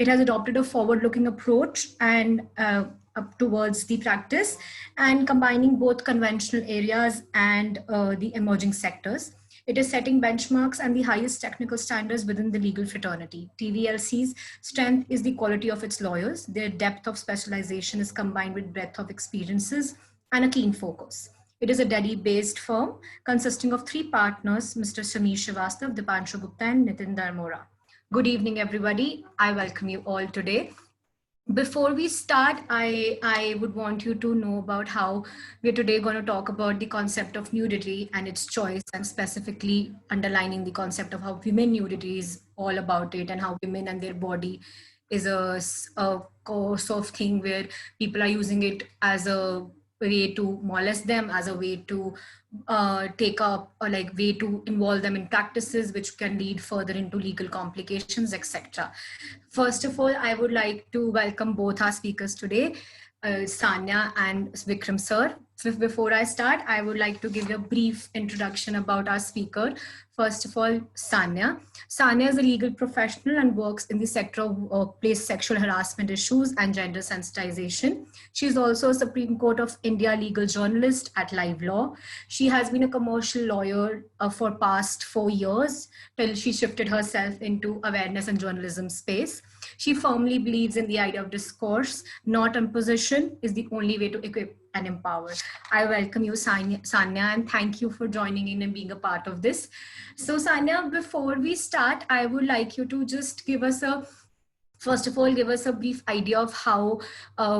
It has adopted a forward-looking approach and up towards the practice and combining both conventional areas and the emerging sectors. It is setting benchmarks and the highest technical standards within the legal fraternity. TVLC's strength is the quality of its lawyers. Their depth of specialization is combined with breadth of experiences and a keen focus. It is a Delhi-based firm consisting of 3 partners, Mr. Samir Srivastav, Dipanshu Gupta, and Nitin Darmora. Good evening, everybody. I welcome you all today. Before we start, I would want you to know about how we're today going to talk about the concept of nudity and its choice, and specifically underlining the concept of how women nudity is all about it, and how women and their body is a course of thing where people are using it as a way to molest them, as a way to take up, or like way to involve them in practices which can lead further into legal complications, etc. First of all, I would like to welcome both our speakers today, Sanya and Vikram sir. Before I start, I would like to give a brief introduction about our speaker. First of all, Sanya. Sanya is a legal professional and works in the sector of workplace sexual harassment issues and gender sensitization. She is also a Supreme Court of India legal journalist at Live Law. She has been a commercial lawyer for past 4 years till she shifted herself into awareness and journalism space. She firmly believes in the idea of discourse, not imposition, is the only way to equip and empower. I welcome you, Sanya, and thank you for joining in and being a part of this. So Sanya, before we start, I would like you to just first of all, give us a brief idea of how,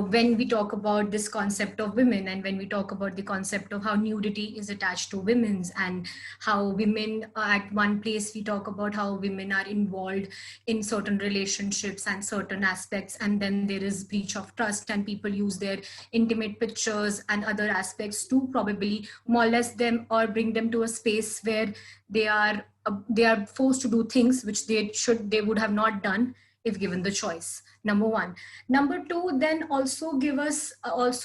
when we talk about this concept of women, and when we talk about the concept of how nudity is attached to women's, and how women at one place, we talk about how women are involved in certain relationships and certain aspects, and then there is breach of trust and people use their intimate pictures and other aspects to probably molest them or bring them to a space where they are forced to do things which they would have not done if given the choice. Number one. Number two, then also give us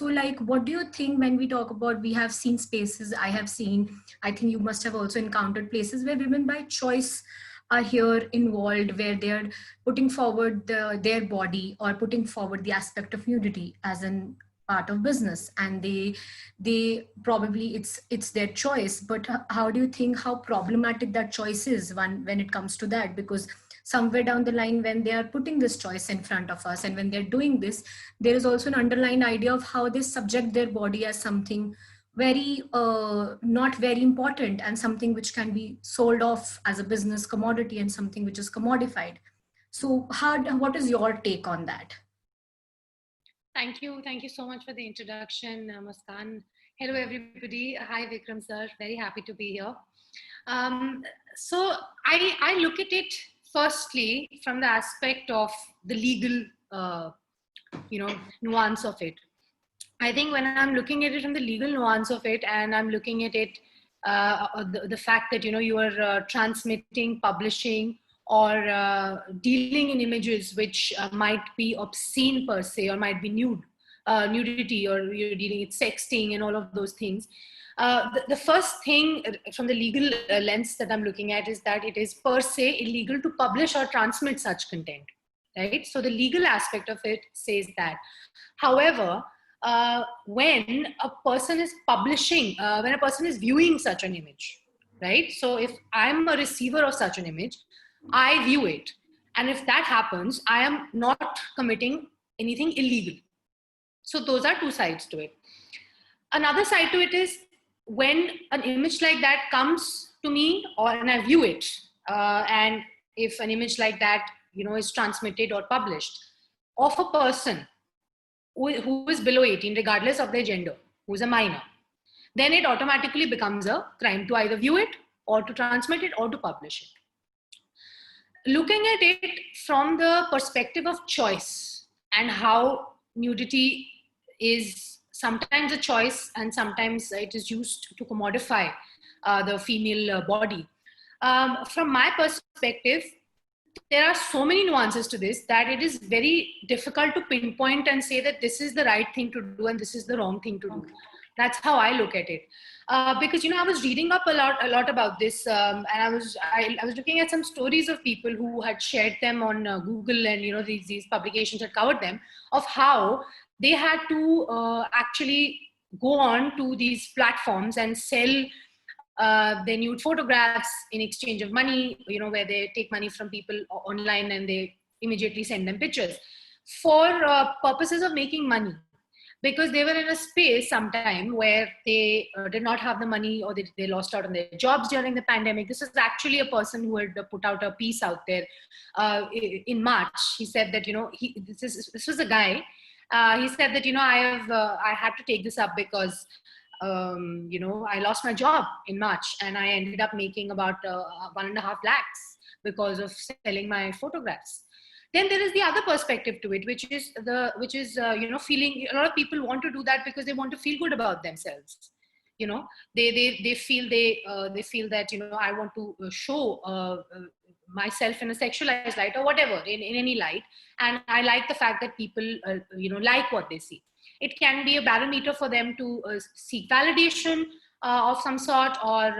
like, what do you think when we talk about, we have seen spaces, I think you must have also encountered places where women by choice are here involved, where they're putting forward their body or putting forward the aspect of nudity as an part of business, and they probably it's their choice. But how do you think how problematic that choice is when it comes to that? Because somewhere down the line, when they are putting this choice in front of us and when they're doing this, there is also an underlying idea of how they subject their body as something very not very important, and something which can be sold off as a business commodity, and something which is commodified. So what is your take on that? Thank you so much for the introduction, Muskan. Hello everybody. Hi Vikram sir, very happy to be here. So I look at it firstly from the aspect of the legal nuance of it. I think when I'm looking at it from the legal nuance of it, and I'm looking at it the fact that you are transmitting, publishing, or dealing in images which might be obscene per se, or might be nudity, or you're dealing with sexting and all of those things. The first thing from the legal lens that I'm looking at is that it is per se illegal to publish or transmit such content, right? So the legal aspect of it says that. However, when a person is publishing, when a person is viewing such an image, right? So if I'm a receiver of such an image, I view it. And if that happens, I am not committing anything illegal. So those are two sides to it. Another side to it is when an image like that comes to me, and I view it, and if an image like that, is transmitted or published of a person who is below 18, regardless of their gender, who is a minor, then it automatically becomes a crime to either view it, or to transmit it, or to publish it. Looking at it from the perspective of choice, and how nudity is sometimes a choice and sometimes it is used to commodify the female body. From my perspective, there are so many nuances to this that it is very difficult to pinpoint and say that this is the right thing to do and this is the wrong thing to do. That's how I look at it. Because I was reading up a lot about this, and I was looking at some stories of people who had shared them on Google, and these publications had covered them, of how they had to actually go on to these platforms and sell their nude photographs in exchange of money, where they take money from people online and they immediately send them pictures for purposes of making money, because they were in a space sometime where they did not have the money, or they lost out on their jobs during the pandemic. This is actually a person who had put out a piece out there in March. He said that, this was a guy. He said that, I had to take this up because, I lost my job in March, and I ended up making about 1.5 lakhs because of selling my photographs. Then there is the other perspective to it, which is feeling, a lot of people want to do that because they want to feel good about themselves. They feel that, I want to show myself in a sexualized light, or whatever, in any light, and I like the fact that people like what they see. It can be a barometer for them to seek validation of some sort, or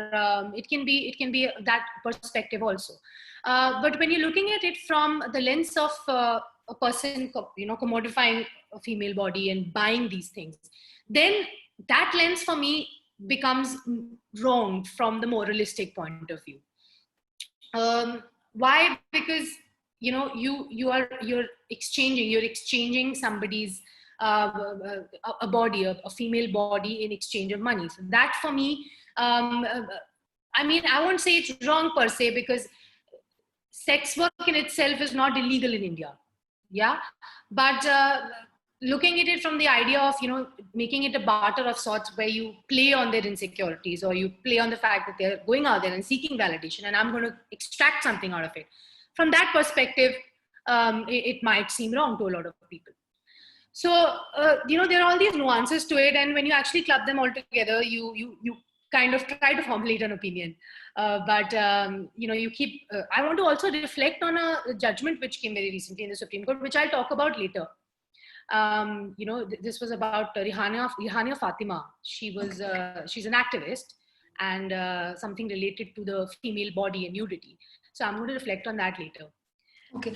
it can be that perspective also. But when you're looking at it from the lens of a person, commodifying a female body and buying these things, then that lens for me becomes wrong from the moralistic point of view. Why? Because you're exchanging somebody's a body, a female body, in exchange of money. So that for me, I mean, I won't say it's wrong per se, because sex work in itself is not illegal in India. Yeah. But looking at it from the idea of, making it a barter of sorts, where you play on their insecurities, or you play on the fact that they're going out there and seeking validation, and I'm going to extract something out of it. From that perspective, it might seem wrong to a lot of people. So, there are all these nuances to it. And when you actually club them all together, you kind of try to formulate an opinion. But you keep, I want to also reflect on a judgment which came very recently in the Supreme Court, which I'll talk about later. This was about Rihania Fatima. She was, she's an activist, and something related to the female body and nudity. So I'm going to reflect on that later. Okay.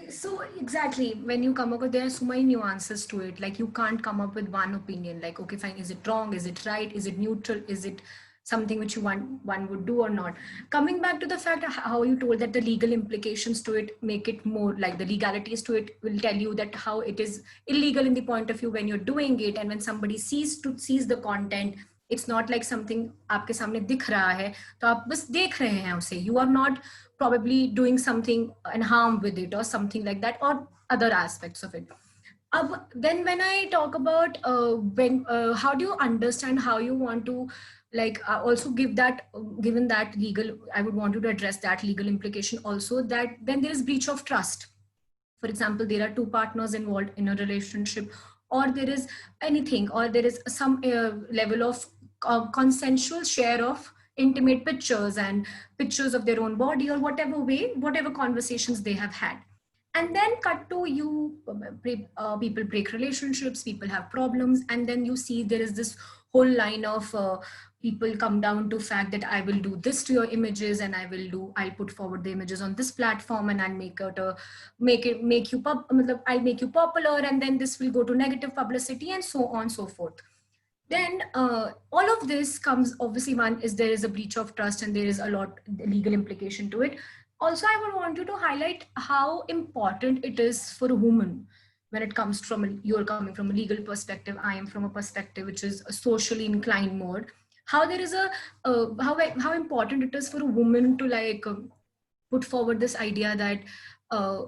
So exactly, when you come up with, there are so many nuances to it. Like, you can't come up with one opinion. Like, okay, fine, is it wrong? Is it right? Is it neutral? Is it something which one would do or not? Coming back to the fact how you told that the legal implications to it make it more, like the legalities to it will tell you that how it is illegal in the point of view when you're doing it, and when somebody sees the content, it's not like something आपके सामने दिख रहा है तो आप बस देख रहे हैं उसे. You are not probably doing something and harm with it, or something like that, or other aspects of it. Then when I talk about how do you understand, how you want to, like, also given that legal, I would want you to address that legal implication also, that when there is breach of trust. For example, there are two partners involved in a relationship, or there is anything, or there is some level of consensual share of intimate pictures and pictures of their own body, or whatever way, whatever conversations they have had. And then cut to people break relationships, people have problems, and then you see there is this whole line of people come down to fact that I will do this to your images, and I'll put forward the images on this platform, and I'll I'll make you popular, and then this will go to negative publicity, and so on, so forth. Then all of this comes, obviously, one is there is a breach of trust, and there is a lot legal implication to it. Also, I would want you to highlight how important it is for a woman when it comes from, you're coming from a legal perspective, I am from a perspective which is a socially inclined mode. How there is how important it is for a woman to, like, put forward this idea that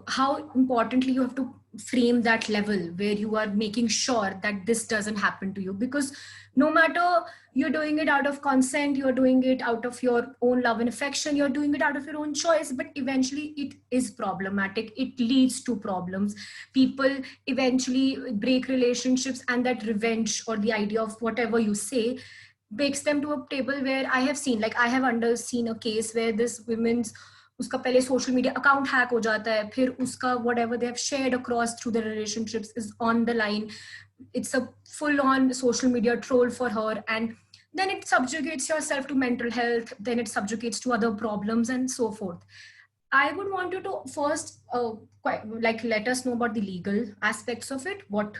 how importantly you have to frame that level where you are making sure that this doesn't happen to you, because no matter you're doing it out of consent, you're doing it out of your own love and affection, you're doing it out of your own choice, but eventually it is problematic. It leads to problems. People eventually break relationships, and that revenge, or the idea of whatever you say, makes them to a table where I have seen, like, I have seen a case where this women's उसका पहले social media account hack हो जाता है, फिर उसका whatever they have shared across through the relationships is on the line. It's a full on social media troll for her, and then it subjugates yourself to mental health, then it subjugates to other problems and so forth. I would want you to first like let us know about the legal aspects of it. What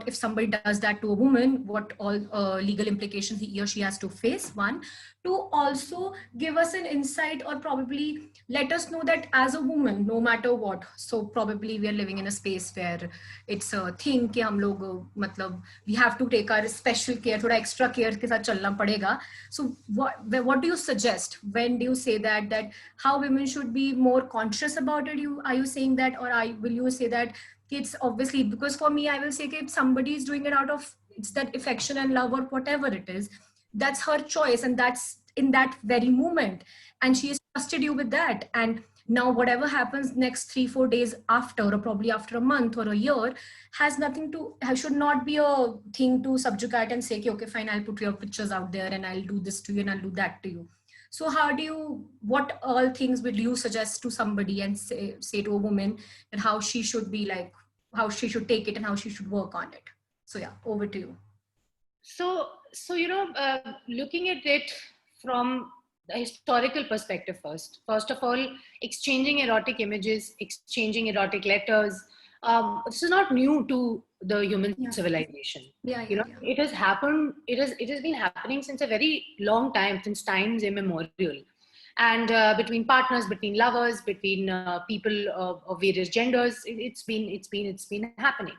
if somebody does that to a woman? What all legal implications he or she has to face? One, to also give us an insight, or probably let us know that as a woman, no matter what. So probably we are living in a space where it's a thing कि हम लोग मतलब we have to take our special care, थोड़ा extra care के साथ चलना पड़ेगा. So what do you suggest? When do you say that how women should be more conscious about it? Are you saying that, or will you say that it's obviously, because for me I will say if somebody is doing it out of it's that affection and love or whatever it is, that's her choice, and that's in that very moment, and she has trusted you with that, and now whatever happens next 3-4 days after, or probably after a month or a year, has nothing to should not be a thing to subjugate and say okay fine, I'll put your pictures out there and I'll do this to you and I'll do that to you. So how do you, what all things would you suggest to somebody and say to a woman that how she should be, like how she should take it and how she should work on it? So yeah, over to you. So looking at it from the historical perspective first of all, exchanging erotic images, exchanging erotic letters, this is not new to the human civilization. It has happened, it has been happening since a very long time, since times immemorial, and between partners, between lovers, between people of various genders, it's been happening.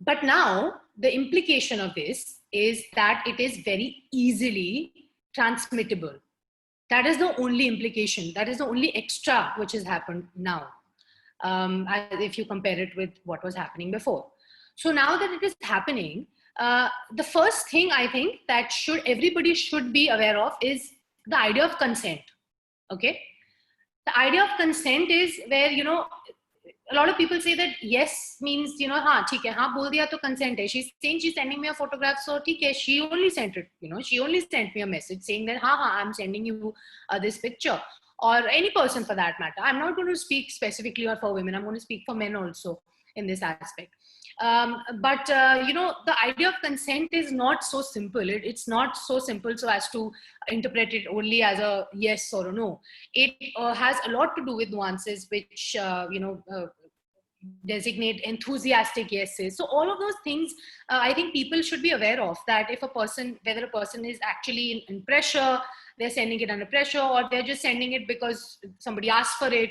But now the implication of this is that it is very easily transmittable. That is the only implication. That is the only extra which has happened now, if you compare it with what was happening before. So now that it is happening, the first thing I think that everybody should be aware of is the idea of consent. Okay, the idea of consent is where a lot of people say that yes means हाँ ठीक है, हाँ बोल दिया तो consent है. She's saying she's sending me a photograph, so ठीक है, she only sent it. She only sent me a message saying that हाँ I'm sending you this picture, or any person for that matter. I'm not going to speak specifically for women. I'm going to speak for men also in this aspect. But the idea of consent is not so simple. It's not so simple so as to interpret it only as a yes or a no. It has a lot to do with nuances which designate enthusiastic yeses. So all of those things I think people should be aware of, that if whether a person is actually in pressure, they're sending it under pressure, or they're just sending it because somebody asked for it,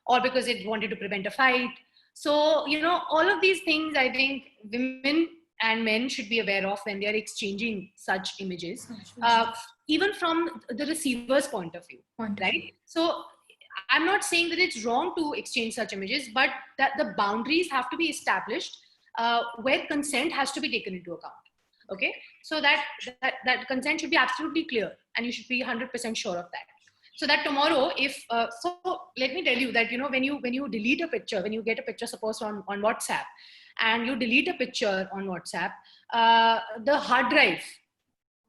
or because it wanted to prevent a fight. So all of these things I think women and men should be aware of when they are exchanging such images, even from the receiver's point of view, right? So I'm not saying that it's wrong to exchange such images, but that the boundaries have to be established where consent has to be taken into account. Okay, so that consent should be absolutely clear, and you should be 100% sure of that. So that tomorrow, if so, let me tell you that when you delete a picture, when you get a picture, suppose on WhatsApp, and you delete a picture on WhatsApp, the hard drive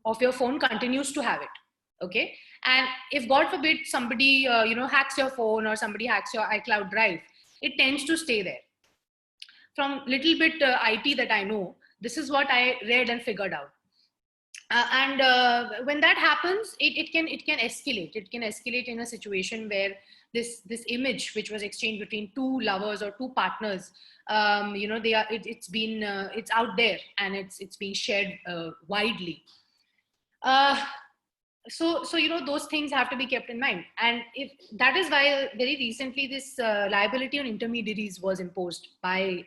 of your phone continues to have it. Okay, and if God forbid somebody hacks your phone, or somebody hacks your iCloud drive, it tends to stay there. From little bit IT that I know, this is what I read and figured out. And when that happens, it can escalate. It can escalate in a situation where this image which was exchanged between two lovers or two partners, it's out there and it's being shared widely. So those things have to be kept in mind, and if that is why very recently this liability on intermediaries was imposed by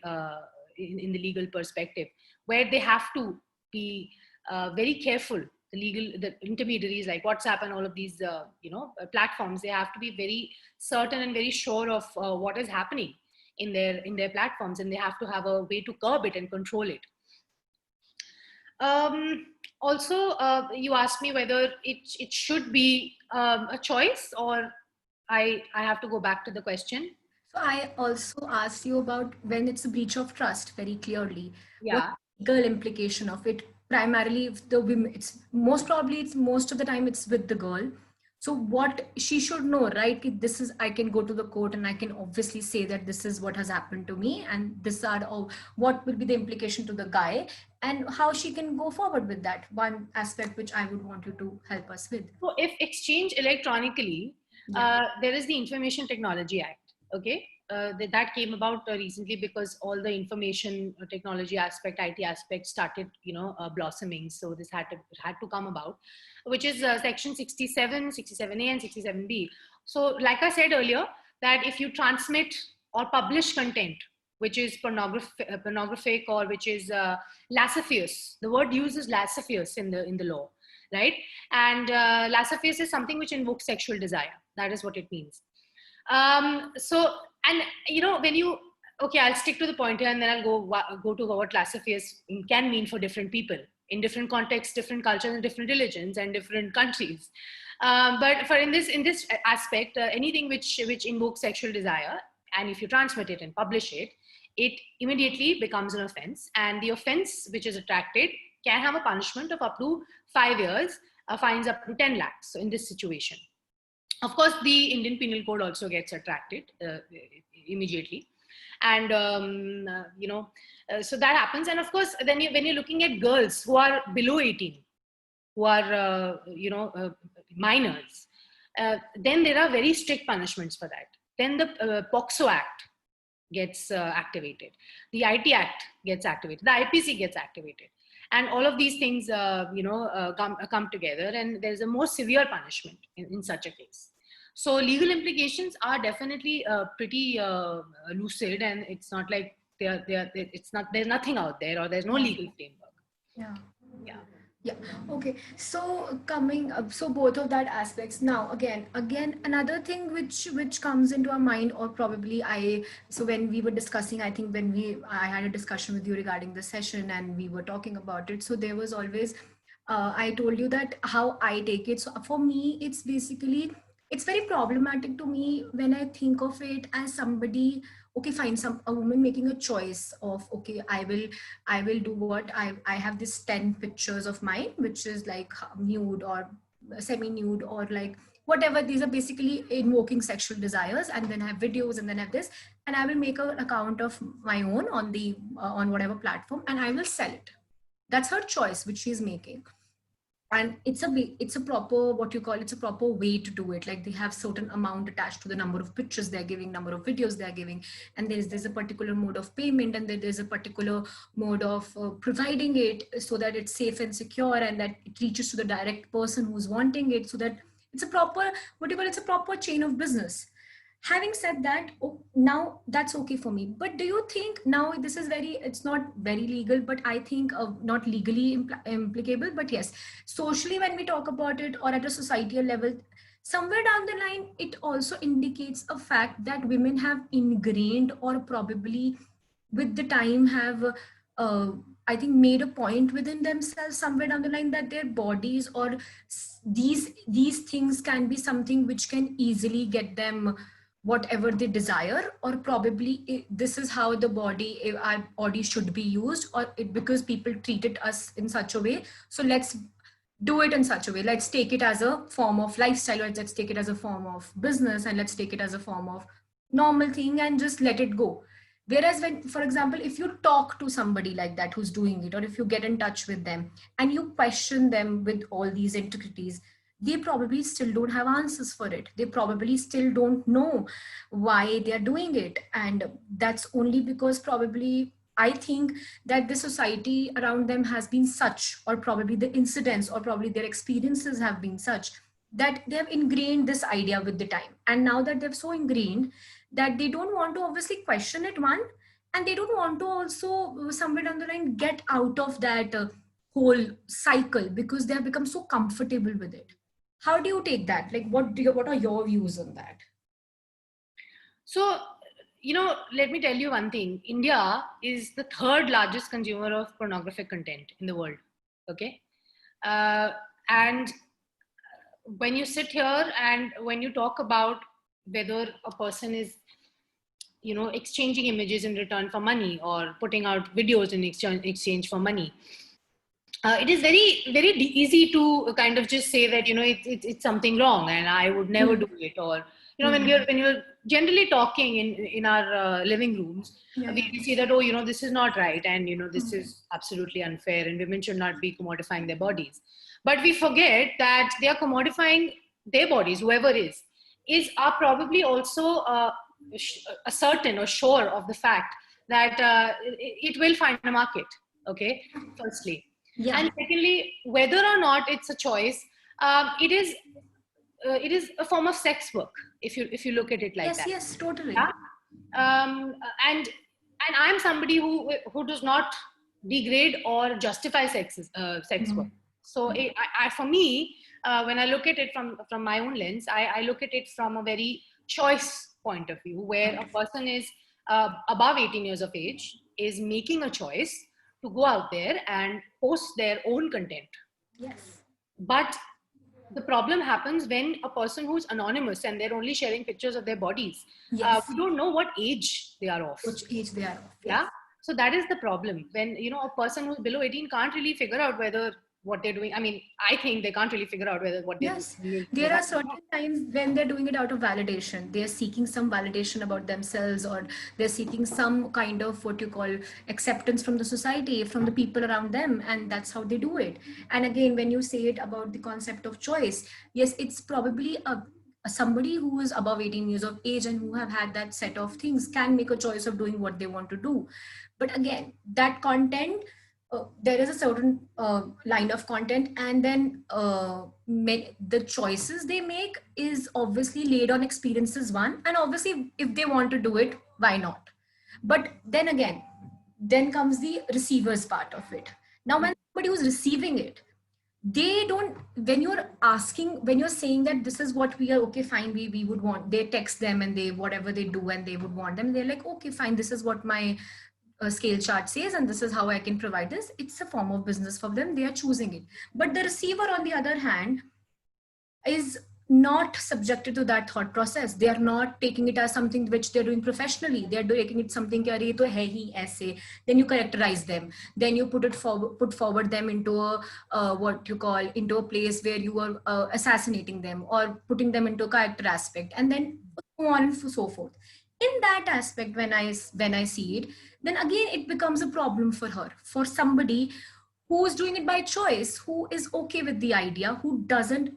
in the legal perspective, where they have to be very careful. The intermediaries like WhatsApp and all of these platforms, they have to be very certain and very sure of what is happening in their platforms, and they have to have a way to curb it and control it. Also, you asked me whether it should be a choice, or I have to go back to the question. So I also asked you about when it's a breach of trust very clearly. Yeah. What legal implication of it? Primarily, if the women, most of the time it's with the girl. So what she should know, right? This is, I can go to the court and I can obviously say that this is what has happened to me, and this are all, what will be the implication to the guy, and how she can go forward with that. One aspect which I would want you to help us with. So if exchange electronically, Yeah. there is the Information Technology Act. Okay, that came about recently because all the information technology aspect, IT aspect started, blossoming. So this had to come about, which is section 67, 67A, and 67B. So, like I said earlier, that if you transmit or publish content which is pornographic, or which is lascivious, the word used is lascivious in the law, right? And lascivious is something which invokes sexual desire. That is what it means. So, and when you, okay, I'll stick to the point here, and then I'll go to what lascivious can mean for different people in different contexts, different cultures, and different religions, and different countries. But in this aspect, anything which invokes sexual desire, and if you transmit it and publish it, it immediately becomes an offense, and the offense which is attracted can have a punishment of up to 5 years, fines up to 10 lakhs. So in this situation, of course, the Indian Penal Code also gets attracted immediately, and so that happens. And of course, then when you're looking at girls who are below 18, who are minors, then there are very strict punishments for that. Then the POXO Act gets activated, the IT Act gets activated, the IPC gets activated, and all of these things come together, and there's a more severe punishment in such a case. So legal implications are definitely pretty lucid, and it's not like there's nothing out there, or there's no legal framework. Yeah. Yeah. Yeah. Okay. So coming up, so both of that aspects. Now, again, another thing which comes into our mind, or probably so when we were discussing, I think I had a discussion with you regarding the session, and we were talking about it. So there was always, I told you that how I take it. So for me, it's basically, it's very problematic to me when I think of it as somebody, okay, fine, a woman making a choice of, okay, I will do what I have this 10 pictures of mine, which is like nude or semi nude, or like whatever. These are basically invoking sexual desires, and then I have videos, and then I have this, and I will make an account of my own on the on whatever platform, and I will sell it. That's her choice which she's making. And it's a proper, what you call, it's a proper way to do it. Like they have certain amount attached to the number of pictures they're giving, number of videos they're giving, and there's a particular mode of payment, and there's a particular mode of providing it so that it's safe and secure, and that it reaches to the direct person who's wanting it, so that it's a proper, what you call, it's a proper chain of business. Having said that, now that's okay for me. But do you think now this is it's not very legal, but I think not legally implicable, but yes, socially, when we talk about it, or at a societal level, somewhere down the line, it also indicates a fact that women have ingrained, or probably with the time have, I think, made a point within themselves somewhere down the line, that their bodies, or these things can be something which can easily get them whatever they desire, or probably this is how our body should be used, or because people treated us in such a way, so let's do it in such a way. Let's take it as a form of lifestyle, or let's take it as a form of business, and let's take it as a form of normal thing, and just let it go. Whereas when, for example, if you talk to somebody like that who's doing it, or if you get in touch with them and you question them with all these intricacies, they probably still don't have answers for it. They probably still don't know why they are doing it. And that's only because probably, I think, that the society around them has been such, or probably the incidents, or probably their experiences have been such, that they have ingrained this idea with the time. And now that they've so ingrained, that they don't want to obviously question it, one, and they don't want to also somewhere down the line get out of that whole cycle, because they have become so comfortable with it. How do you take that? Like, what are your views on that? So, let me tell you one thing. India is the third largest consumer of pornographic content in the world. Okay. And when you sit here and when you talk about whether a person is, exchanging images in return for money, or putting out videos in exchange for money, it is very easy to kind of just say that, it's something wrong and I would never do it. Or, when you're generally talking in our living rooms, Yeah, yeah. we see that, oh, this is not right, and this is absolutely unfair, and women should not be commodifying their bodies. But we forget that they are commodifying their bodies, whoever is are probably also certain or sure of the fact that it will find a market. Okay, firstly. Yeah. And secondly, whether or not it's a choice, it is a form of sex work, if you look at it like Yes, that. yes, totally. Yeah. And I'm somebody who does not degrade or justify sex work. So for me, when I look at it from my own lens, I look at it from a very choice point of view, where a person is above 18 years of age, is making a choice to go out there and post their own content. Yes. But the problem happens when a person who's anonymous and they're only sharing pictures of their bodies. Yes. We don't know what age they are of. Which age they are of. Yeah. Yes. So that is the problem. When, a person who's below 18 can't really figure out whether what they're doing. I mean, I think they can't really figure out whether what they're Yes, doing. there are certain times when they're doing it out of validation. They're seeking some validation about themselves, or they're seeking some kind of what you call acceptance from the society, from the people around them, and that's how they do it. And again, when you say it about the concept of choice, yes, it's probably somebody who is above 18 years of age and who have had that set of things can make a choice of doing what they want to do. But again, that content, there is a certain line of content, and then the choices they make is obviously laid on experiences, one, and obviously if they want to do it, why not? But then again, then comes the receiver's part of it. Now when somebody who's receiving it, they don't, when you're saying that this is what we are, okay fine, we would want, they text them and they whatever they do and they would want them, they're like, okay fine, this is what my scale chart says and this is how I can provide this. It's a form of business for them, they are choosing it. But the receiver on the other hand is not subjected to that thought process. They are not taking it as something which they're doing professionally. They're taking it something कि अरे ये तो है ही ऐसे. Then you characterize them. Then you put forward them into a what you call, into a place where you are assassinating them or putting them into a character aspect, and then so on and so forth. In that aspect, when I see it, then again it becomes a problem for her, for somebody who's doing it by choice, who is okay with the idea, who doesn't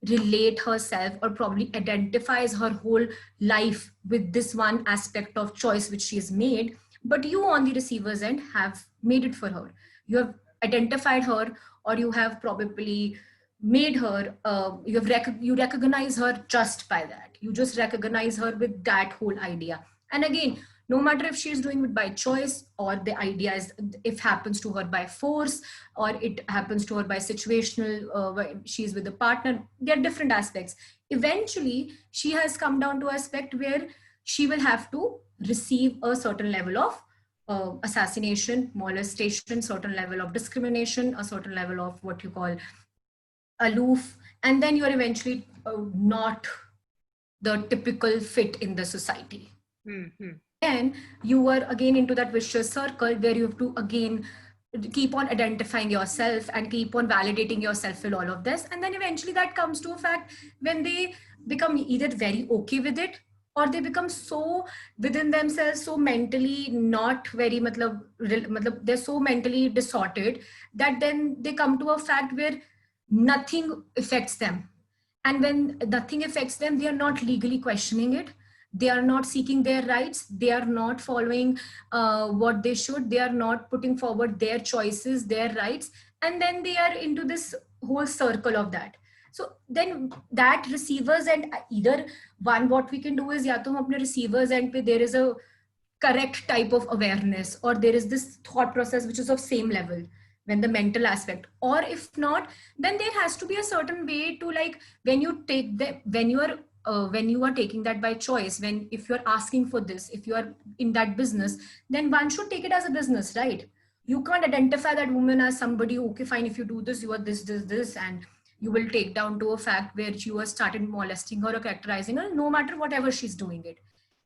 relate herself or probably identifies her whole life with this one aspect of choice which she has made. But you on the receiver's end have made it for her. You have identified her, or you have probably made her, you recognize her just by that. You just recognize her with that whole idea. And again, no matter if she's doing it by choice, or the idea is if happens to her by force, or it happens to her by situational, she's with a partner, there are different aspects. Eventually she has come down to an aspect where she will have to receive a certain level of assassination, molestation, certain level of discrimination, a certain level of what you call aloof, and then you are eventually not the typical fit in the society. Mm-hmm. Then you are again into that vicious circle where you have to again keep on identifying yourself and keep on validating yourself with all of this. And then eventually that comes to a fact when they become either very okay with it, or they become so within themselves, so mentally not very they're so mentally distorted that then they come to a fact where nothing affects them. And when nothing affects them, they are not legally questioning it, they are not seeking their rights, they are not following what they should, they are not putting forward their choices, their rights, and then they are into this whole circle of that. So then that receivers, and either one, what we can do is, ya to hum apne receivers end pe there is a correct type of awareness, or there is this thought process which is of same level when the mental aspect, or if not, then there has to be a certain way to, like, when you take the, when you are taking that by choice, when if you're asking for this, if you are in that business, then one should take it as a business, right? You can't identify that woman as somebody, okay fine, if you do this, you are this, and you will take down to a fact where you have started molesting her or characterizing her, no matter whatever she's doing it.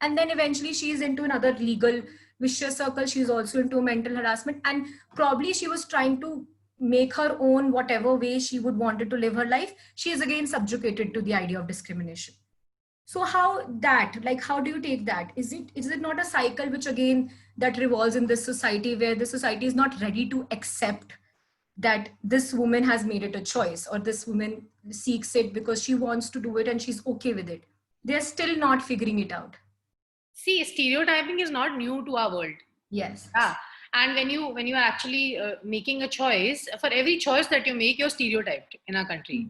And then eventually she's into another legal vicious circle, she's also into mental harassment, and probably she was trying to make her own whatever way she would wanted to live her life, she is again subjugated to the idea of discrimination. So how that, like, how do you take that? Is it not a cycle which again that revolves in this society, where the society is not ready to accept that this woman has made it a choice, or this woman seeks it because she wants to do it and she's okay with it? They're still not figuring it out. See, stereotyping is not new to our world. Yes. Yeah. And when you are actually making a choice, for every choice that you make, you're stereotyped in our country.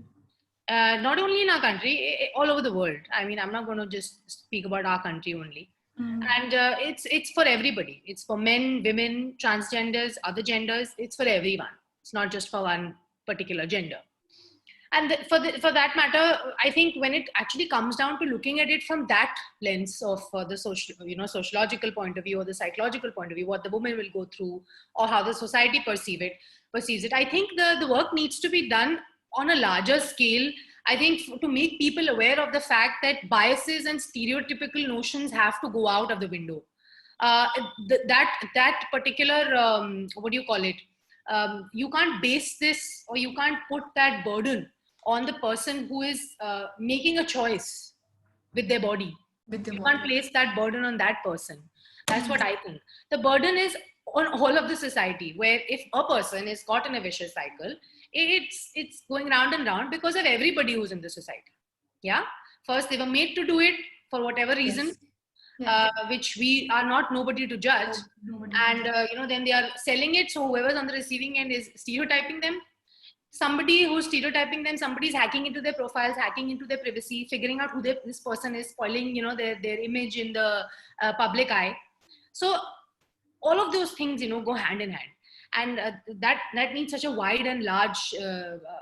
Not only in our country, all over the world. I mean, I'm not going to just speak about our country only. And it's for everybody. It's for men, women, transgenders, other genders. It's for everyone. It's not just for one particular gender. And for that matter, I think when it actually comes down to looking at it from that lens of the social, sociological point of view, or the psychological point of view, what the woman will go through, or how the society perceives it, I think the work needs to be done on a larger scale. I think to make people aware of the fact that biases and stereotypical notions have to go out of the window. That particular what do you call it? You can't base this, or you can't put that burden on the person who is making a choice with their body. You can't place that burden on that person. That's what I think. The burden is on all of the society, where if a person is caught in a vicious cycle, it's going round and round because of everybody who's in the society. Yeah. First, they were made to do it for whatever reason, which we are not nobody to judge. And then they are selling it. So whoever's on the receiving end is stereotyping them. Somebody who's stereotyping them, somebody's hacking into their profiles, hacking into their privacy, figuring out who this person is, spoiling their image in the public eye. So all of those things go hand in hand, and that needs such a wide and large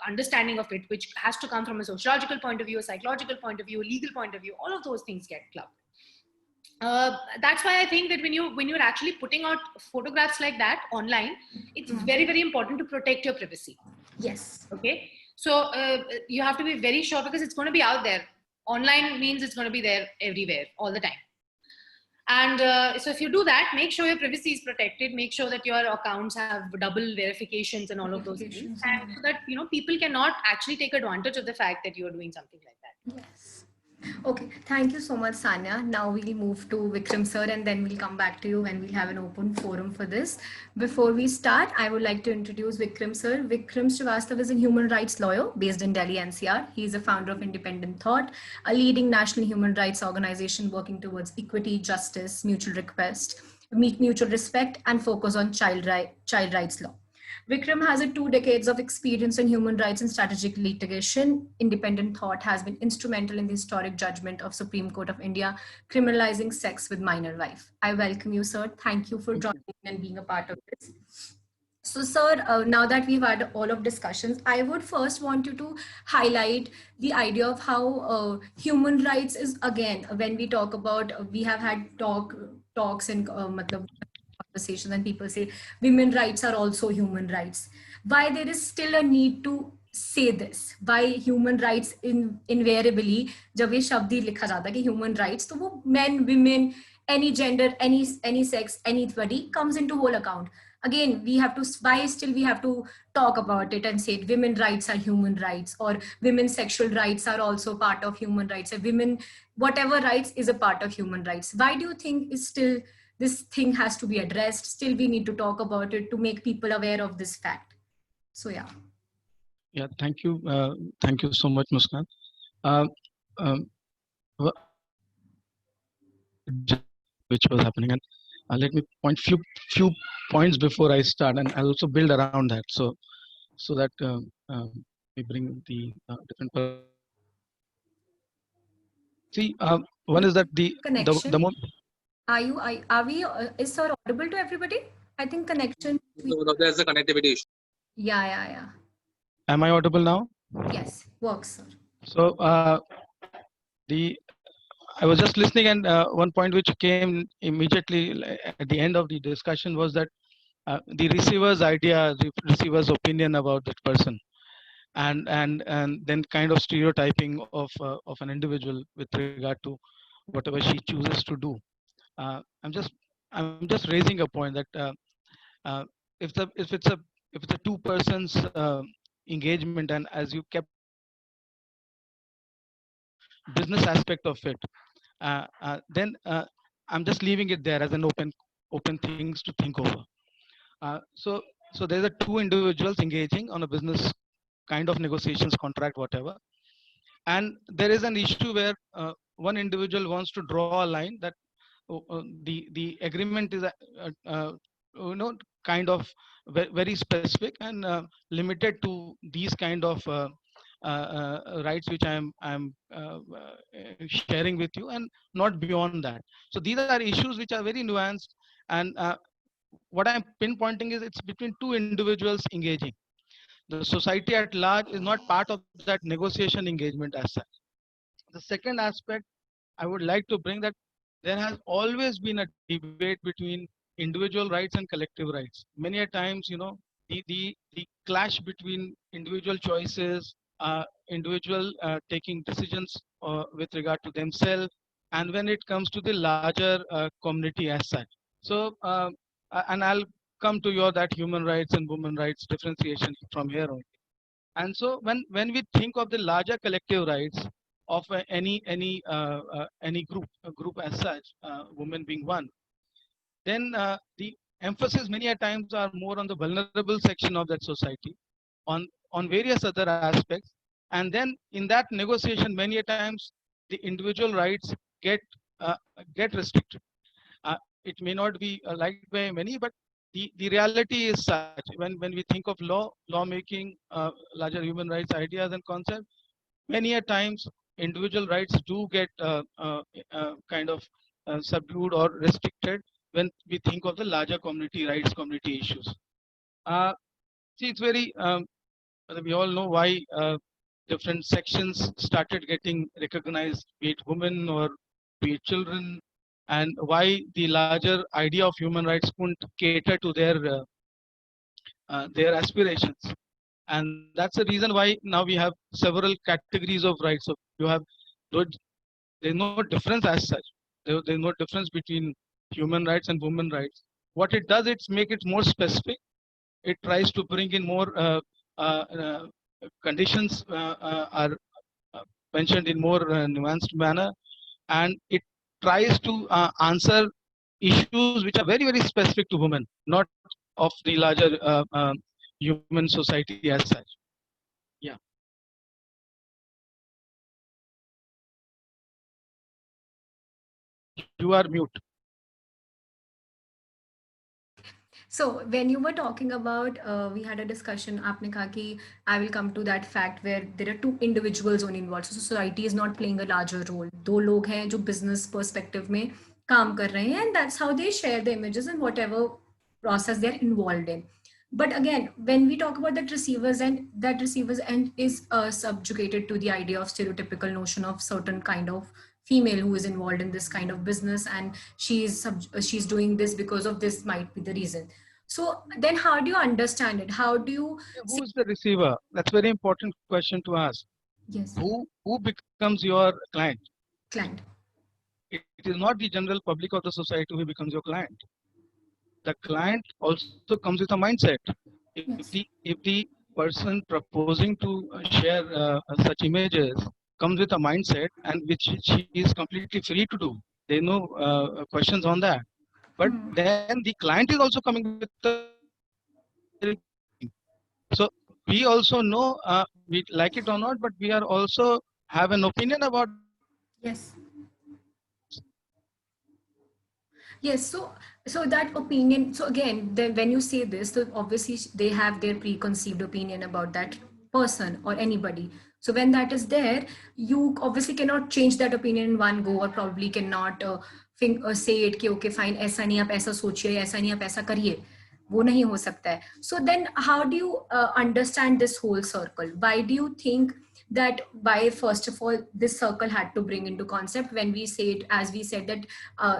understanding of it, which has to come from a sociological point of view, a psychological point of view, a legal point of view. All of those things get clubbed. That's why I think that when you're actually putting out photographs like that online, it's very, very important to protect your privacy. Yes. Okay. So you have to be very sure, because it's going to be out there. Online means it's going to be there everywhere, all the time. And so if you do that, make sure your privacy is protected. Make sure that your accounts have double verifications and all of those things, and so that people cannot actually take advantage of the fact that you are doing something like that. Yes. Okay, thank you so much, Sanya. Now we'll move to Vikram sir, and then we'll come back to you when we'll have an open forum for this. Before we start, I would like to introduce Vikram sir. Vikram Srivastav is a human rights lawyer based in Delhi NCR. He is a founder of Independent Thought, a leading national human rights organization working towards equity, justice, mutual respect, and focus on child rights law. Vikram has 2 decades of experience in human rights and strategic litigation. Independent Thought has been instrumental in the historic judgment of Supreme Court of India criminalizing sex with minor wife. I welcome you, sir. Thank you for joining and being a part of this. So, sir, now that we've had all of discussions, I would first want you to highlight the idea of how human rights is, again, when we talk about, we have had talks in conversations, and people say women rights are also human rights. Why there is still a need to say this? Why human rights invariably, जब ये शब्द ही लिखा जाता है कि human rights, तो वो men, women, any gender, any sex, anybody comes into whole account. Again, we have to talk about it and say women rights are human rights, or women's sexual rights are also part of human rights, or women, whatever rights is a part of human rights. Why do you think is still this thing has to be addressed? Still, we need to talk about it to make people aware of this fact. So, yeah. Yeah, thank you. Thank you so much, Muskan. Which was happening, and let me point few points before I start, and I'll also build around that, so that we bring the different. See, one is that the moment. Are we, is sir audible to everybody? I think connection. No, there's a connectivity issue. Yeah. Am I audible now? Yes, works, sir. So I was just listening, and one point which came immediately at the end of the discussion was that the receiver's idea, the receiver's opinion about that person, and then kind of stereotyping of an individual with regard to whatever she chooses to do. I'm just raising a point that if it's a if it's a two persons engagement, and as you kept business aspect of it, then I'm just leaving it there as an open things to think over. So there's a two individuals engaging on a business kind of negotiations, contract, whatever, and there is an issue where one individual wants to draw a line that the agreement is kind of very specific and limited to these kind of rights which I'm sharing with you, and not beyond that. So these are issues which are very nuanced, and what I'm pinpointing is it's between two individuals engaging. The society at large is not part of that negotiation engagement as such. The second aspect I would like to bring that there has always been a debate between individual rights and collective rights. Many a times, the clash between individual choices, individual taking decisions with regard to themselves, and when it comes to the larger community as such. So, and I'll come to your that human rights and women rights differentiation from here on. And so when we think of the larger collective rights of any group as such, women being one, then the emphasis many a times are more on the vulnerable section of that society, on various other aspects, and then in that negotiation many a times the individual rights get uh, get restricted. It may not be liked by many, but the reality is such. When we think of lawmaking, larger human rights ideas and concepts, many a times individual rights do get kind of subdued or restricted when we think of the larger community rights, community issues. Uh, See, it's very, we all know why different sections started getting recognized, be it women or be it children, and why the larger idea of human rights couldn't cater to their aspirations. And that's the reason why now we have several categories of rights. So you have, there's no difference as such. There's no difference between human rights and women rights. What it does, it's make it more specific. It tries to bring in more conditions are mentioned in more nuanced manner, and it tries to answer issues which are very, very specific to women, not of the larger human society as such. Yeah. You are mute. So when you were talking about, we had a discussion, आपने कहा कि I will come to that fact where there are two individuals only involved. So society is not playing a larger role. दो लोग हैं जो business perspective में काम कर रहे हैं, and that's how they share the images and whatever process they're involved in. But again, when we talk about that receivers end, that receivers end is subjugated to the idea of stereotypical notion of certain kind of female who is involved in this kind of business, and she's doing this because of this might be the reason. So then how do you understand it? How do you Who is the receiver? That's a very important question to ask. yes Who becomes your client? client? It is not the general public of the society who becomes your client. The client also comes with a mindset. Yes. If the person proposing to share such images comes with a mindset and which she is completely free to do, there are no questions on that. But then the client is also coming with a, so we also know, we like it or not, but we are also have an opinion about. Yes. Yes, so that opinion, so again, then when you say this, so obviously they have their preconceived opinion about that person or anybody. So when that is there, you obviously cannot change that opinion in one go, or probably cannot say it कि okay fine, ऐसा नहीं आप ऐसा सोचिए, ऐसा नहीं आप ऐसा करिए, वो नहीं हो सकता है. So then how do you understand this whole circle? Why do you think that why first of all this circle had to bring into concept when we say it, as we said that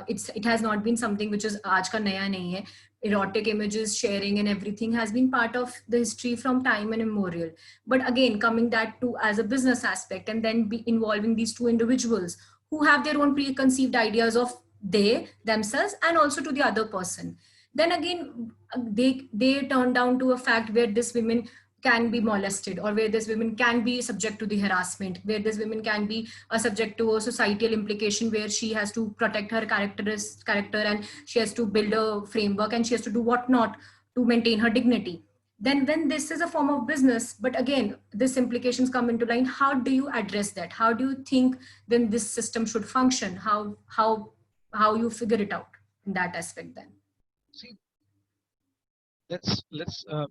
it has not been something which is aaj ka naya nahi hai. Erotic images sharing and everything has been part of the history from time immemorial, but again coming that to as a business aspect, and then be involving these two individuals who have their own preconceived ideas of they themselves and also to the other person. then again they turn down to a fact where this women can be molested, or where this women can be subject to the harassment, where this women can be subject to a societal implication where she has to protect her character, and she has to build a framework, and she has to do whatnot to maintain her dignity. Then when this is a form of business, but again this implications come into line, how do you address that? How do you think then this system should function? How you figure it out in that aspect then? See, let's uh,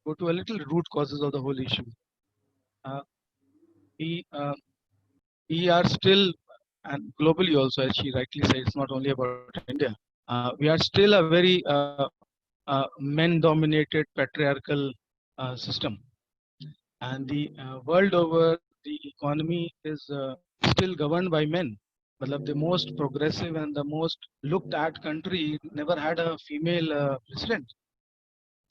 go to a little root causes of the whole issue. Uh, we uh, we are still, and globally also, as she rightly said, it's not only about India. We are still a very men-dominated patriarchal system, and the world over, the economy is still governed by men. Matlab, the most progressive and the most looked at country never had a female president.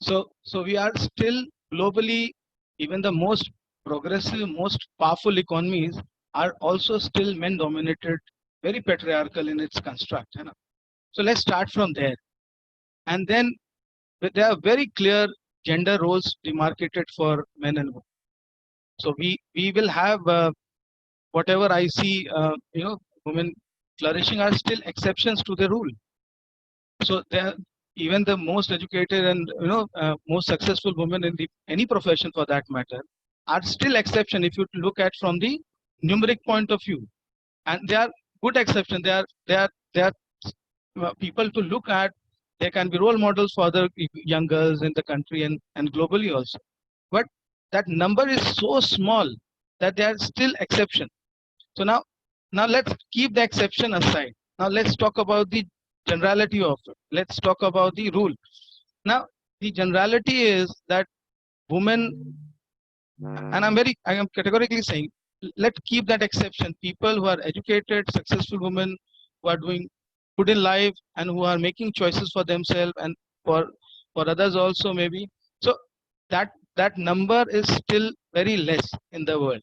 So we are still globally, even the most progressive, most powerful economies are also still men dominated, very patriarchal in its construct. You know? So let's start from there. And then there are very clear gender roles demarcated for men and women. So we will have whatever I see, women flourishing are still exceptions to the rule. So there, even the most educated and most successful women in the any profession for that matter are still exception if you look at from the numeric point of view, and they are good exception. They are people to look at. They can be role models for other young girls in the country and globally also. But that number is so small that they are still exception. So now let's keep the exception aside. Now let's talk about the generality of it. Let's talk about the rule. Now the generality is that women, and I am categorically saying, let's keep that exception. People who are educated, successful women who are doing good in life and who are making choices for themselves and for others also maybe. So that number is still very less in the world.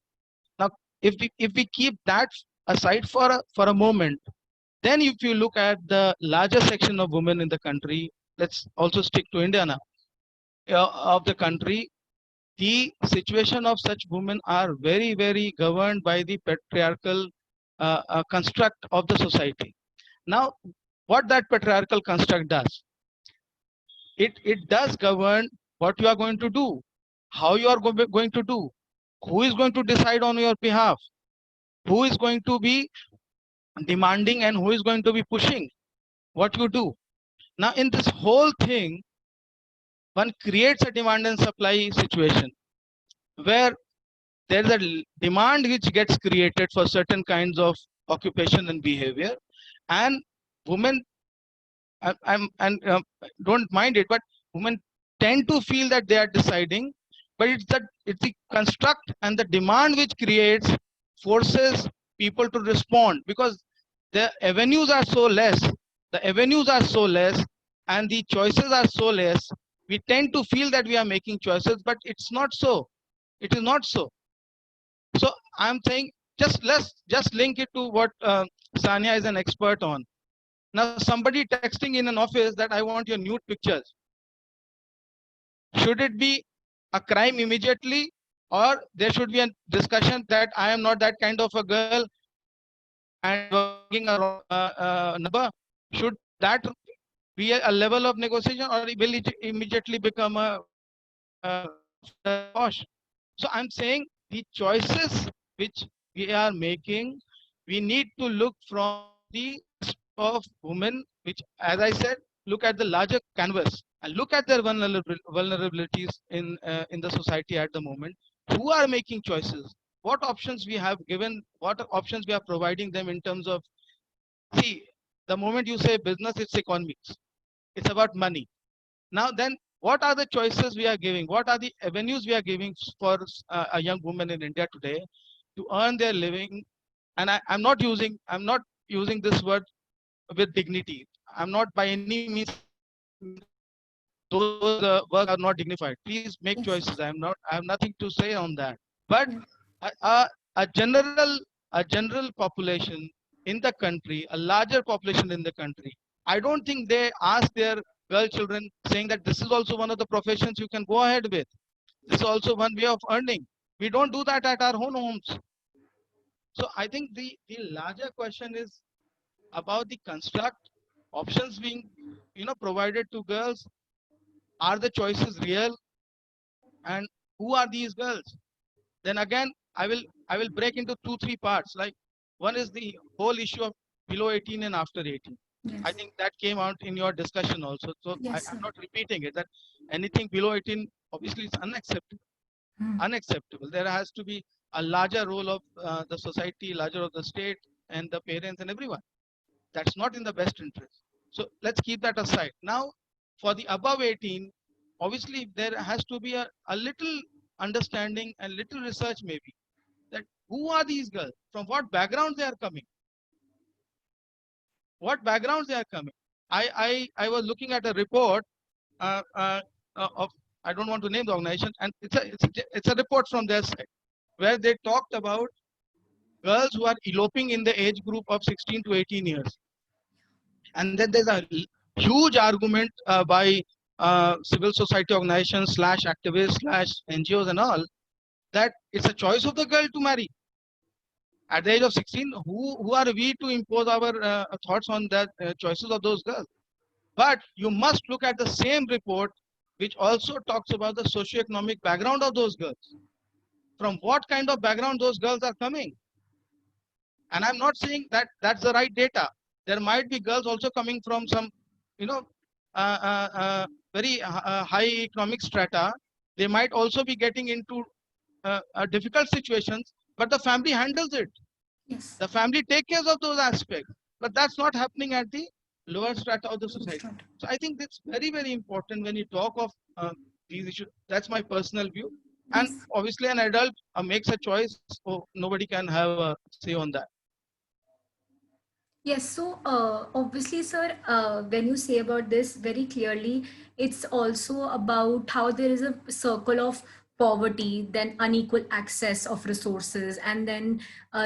Now, if we keep that aside for a moment, then if you look at the larger section of women in the country, let's also stick to India now, of the country, the situation of such women are very, very governed by the patriarchal construct of the society. Now, what that patriarchal construct does, it does govern what you are going to do, how you are going to do, who is going to decide on your behalf, who is going to be demanding and who is going to be pushing what you do. Now, in this whole thing, one creates a demand and supply situation where there is a demand which gets created for certain kinds of occupation and behavior, and women don't mind it, but women tend to feel that they are deciding, but it's the construct and the demand which creates forces people to respond, because the avenues are so less, and the choices are so less. We tend to feel that we are making choices, but it's not so. It is not so. So I'm saying, let's just link it to what Sania is an expert on. Now, somebody texting in an office that I want your nude pictures. Should it be a crime immediately, or there should be a discussion that I am not that kind of a girl and working around number? Should that be a level of negotiation, or will it immediately become a wash? So I'm saying the choices which we are making, we need to look from the of women, which, as I said, look at the larger canvas and look at their vulnerabilities in the society at the moment. Who are making choices? What options we have given? What options we are providing them in terms of, see, the moment you say business, it's economics. It's about money. Now then, what are the choices we are giving? What are the avenues we are giving for a young woman in India today to earn their living? And I'm not using this word with dignity. I'm not by any means those work are not dignified. Please make Yes. choices. I have nothing to say on that. But Yeah. a general population in the country, a larger population in the country, I don't think they ask their girl children saying that this is also one of the professions you can go ahead with. This is also one way of earning. We don't do that at our own homes. So I think the larger question is about the construct, options being provided to girls. Are the choices real? And who are these girls? Then again, I will break into 2-3 parts. Like, one is the whole issue of below 18 and after 18. I Yes. think that came out in your discussion also. So Yes, I'm sir. not repeating it. That anything below 18 obviously is unacceptable. Hmm. Unacceptable. There has to be a larger role of the society, larger of the state and the parents and everyone. That's not in the best interest. So let's keep that aside. Now, for the above 18, obviously there has to be a little understanding and little research maybe, that who are these girls, from what backgrounds they are coming, what backgrounds they are coming. I was looking at a report of, I don't want to name the organization, and it's a report from their side where they talked about girls who are eloping in the age group of 16 to 18 years. And then there's a huge argument by civil society organizations slash activists slash NGOs and all, that it's a choice of the girl to marry at the age of 16. Who are we to impose our thoughts on that choices of those girls? But you must look at the same report which also talks about the socioeconomic background of those girls, from what kind of background those girls are coming. And I'm not saying that that's the right data. There might be girls also coming from some, you know, very high economic strata. They might also be getting into difficult situations, but the family handles it. Yes. The family take care of those aspects, but that's not happening at the lower strata of the Lower society. strata. So I think that's very, very important when you talk of these issues. That's my personal view. And Yes. obviously, an adult makes a choice, so nobody can have a say on that. Yes, so obviously, sir, when you say about this very clearly, it's also about how there is a circle of poverty, then unequal access of resources, and then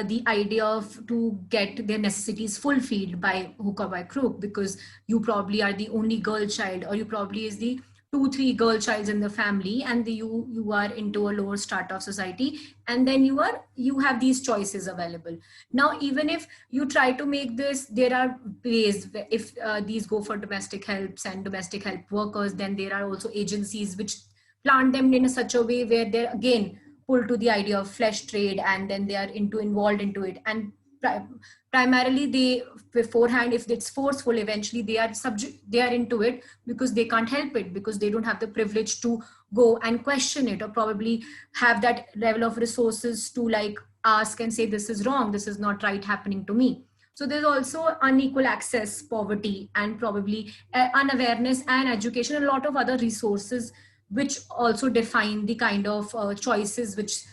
the idea of to get their necessities fulfilled by hook or by crook, because you probably are the only girl child, or you probably is the 2 3 girl childs in the family, and you are into a lower strata of society, and then you have these choices available. Now, even if you try to make this, there are ways if these go for domestic helps and domestic help workers, then there are also agencies which plant them in such a way where they're again pulled to the idea of flesh trade, and then they are into involved into it. And pri- primarily they beforehand, if it's forceful, eventually they are subject, they are into it because they can't help it, because they don't have the privilege to go and question it, or probably have that level of resources to like ask and say this is wrong, this is not right happening to me. So there's also unequal access, poverty, and probably unawareness and education, a lot of other resources which also define the kind of choices which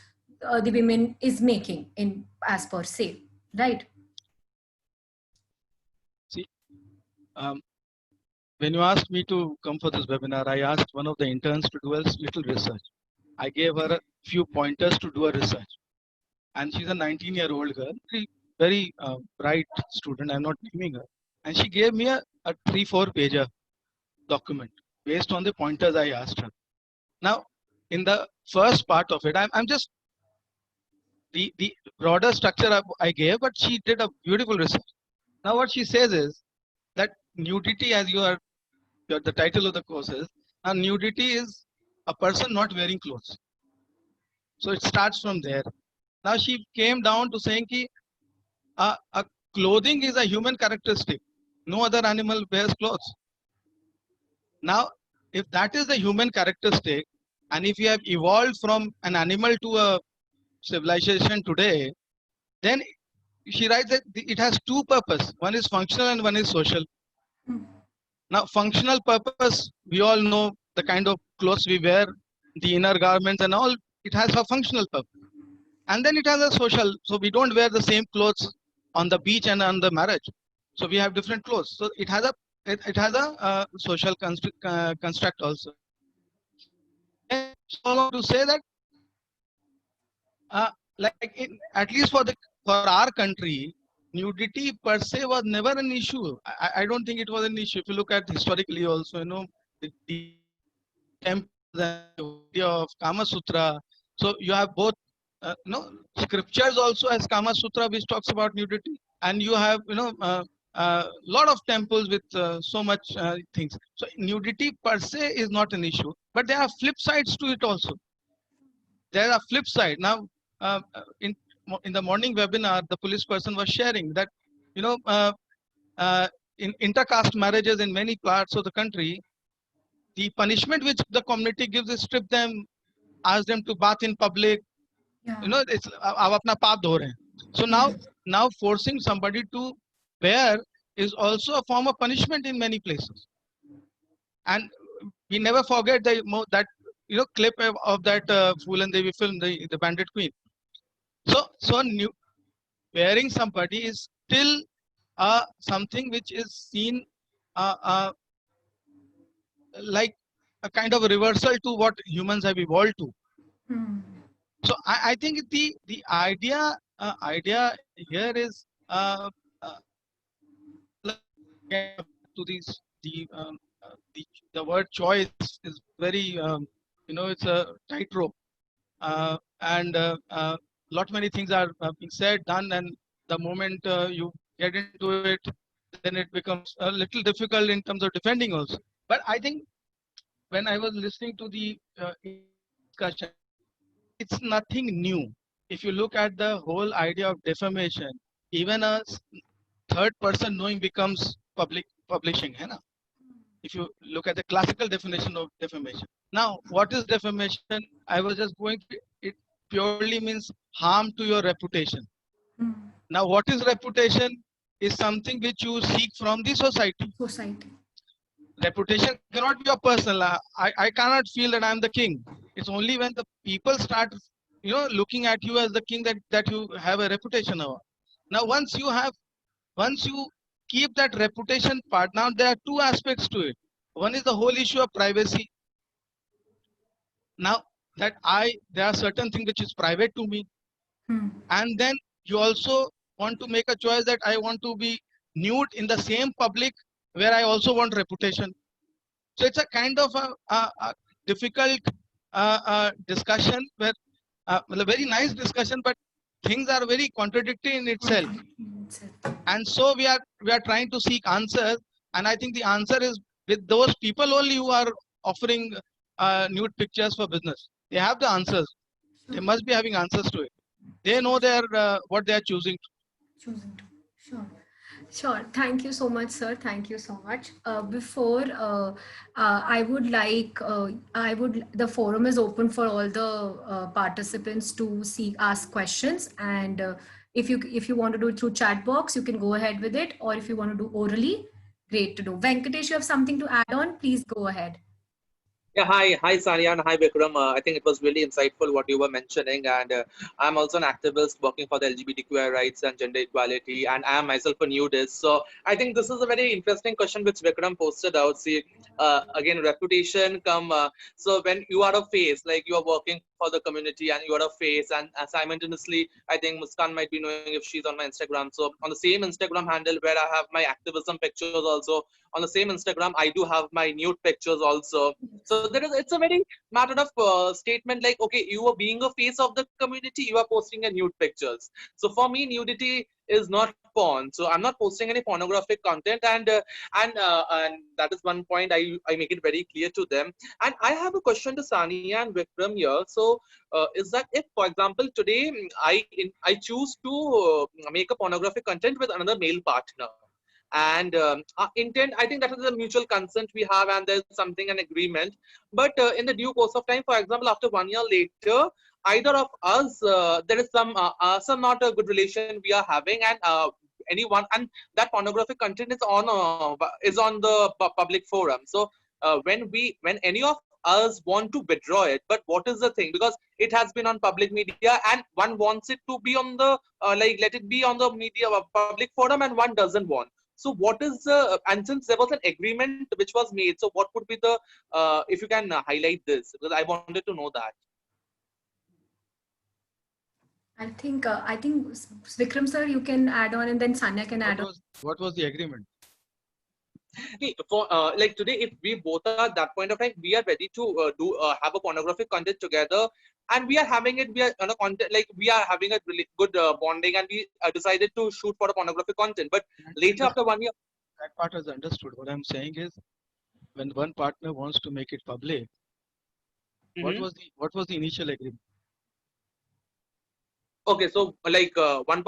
the women is making in as per se, right? See, um, when you asked me to come for this webinar, I asked one of the interns to do a little research. I gave her a few pointers to do a research. And she's a 19-year-old girl, very bright student. I'm not naming her. And she gave me a 3-4 pager document based on the pointers I asked her. Now, in the first part of it, I'm just the broader structure I gave, but she did a beautiful research. Now, what she says is that nudity, as the title of the course is, nudity is a person not wearing clothes. So it starts from there. Now she came down to saying ki, a clothing is a human characteristic. No other animal wears clothes. Now, if that is the human characteristic, and if we have evolved from an animal to a civilization today, then she writes that it has two purposes. One is functional and one is social. Now, functional purpose, we all know the kind of clothes we wear, the inner garments and all, it has a functional purpose. And then it has a social, so we don't wear the same clothes on the beach and on the marriage. So we have different clothes. So it has a social construct also. And so to say that, like at least for our country, nudity per se was never an issue. I don't think it was an issue. If you look at historically also, the temples and the idea of Kama Sutra. So you have both, scriptures also as Kama Sutra, which talks about nudity, and you have, lot of temples with so much things. So nudity per se is not an issue, but there are flip sides to it also. There are flip side. Now, in the morning webinar, the police person was sharing that, you know, in intercaste marriages in many parts of the country, the punishment which the community gives is strip them, ask them to bath in public. Yeah. It's आप अपना पाप धो रहे हैं. So now forcing somebody to wear is also a form of punishment in many places. And we never forget that clip of that Fool and Devi film, the Bandit Queen. So wearing somebody is still something which is seen like a kind of a reversal to what humans have evolved to. Hmm. So I think the idea here is to these the word choice is very it's a tightrope, and lot many things are being said, done, and the moment you get into it, then it becomes a little difficult in terms of defending also. But I think when I was listening to the discussion, it's nothing new. If you look at the whole idea of defamation, even a third person knowing becomes publishing, hai na? If you look at the classical definition of defamation. Now, what is defamation? I was just going to it purely means harm to your reputation. Hmm. Now, what is reputation? Is something which you seek from the society. Reputation cannot be your personal. I cannot feel that I'm the king. It's only when the people start, looking at you as the king that you have a reputation over. Now, once you keep that reputation part, now there are two aspects to it. One is the whole issue of privacy. Now that there are certain things which is private to me, and then you also want to make a choice that I want to be nude in the same public where I also want reputation. So it's a kind of a difficult discussion where a very nice discussion, but things are very contradictory in itself. And so we are trying to seek answers, and I think the answer is with those people only who are offering nude pictures for business. They have the answers. They must be having answers to it. They know what they are choosing. Sure. Thank you so much, sir. Thank you so much. Before I would like, the forum is open for all the participants to ask questions. And if you want to do it through chat box, you can go ahead with it. Or if you want to do orally, great to do. Venkatesh, you have something to add on? Please go ahead. Yeah, hi Sania and hi Vikram. I think it was really insightful what you were mentioning, and I'm also an activist working for the LGBTQI rights and gender equality, and I am myself a nudist. So I think this is a very interesting question which Vikram posted out. See, again, reputation come. So when you are a face, like you are working for the community and you are a face, and simultaneously, I think Muskan might be knowing if she's on my Instagram. So on the same Instagram handle where I have my activism pictures also, on the same Instagram, I do have my nude pictures also. So it's a very matter of statement like, okay, you are being a face of the community, you are posting a nude pictures. So for me, nudity is not porn. So I'm not posting any pornographic content, and that is one point I make it very clear to them. And I have a question to Sania and Vikram here. So is that if, for example, today I choose to make a pornographic content with another male partner, and intent, I think that is a mutual consent we have, and there's something, an agreement. But in the due course of time, for example, after 1 year later, either of us, there is some not a good relation we are having, and anyone, and that pornographic content is on the public forum. So when any of us want to withdraw it, but what is the thing, because it has been on public media and one wants it to be on the let it be on the media public forum, and one doesn't want. So what is the, and since there was an agreement which was made, so what would be the, if you can highlight this, because I wanted to know that. I think Vikram sir, you can add on, and then Sanya can add on. What was the agreement? For like today, if we both are at that point of time, we are ready to have a pornographic content together, and we are having it. We are on a content, like we are having a really good bonding, and we decided to shoot for a pornographic content. But later, after 1 year, That part is understood. What I'm saying is, when one partner wants to make it public, what was the initial agreement? okay, so like when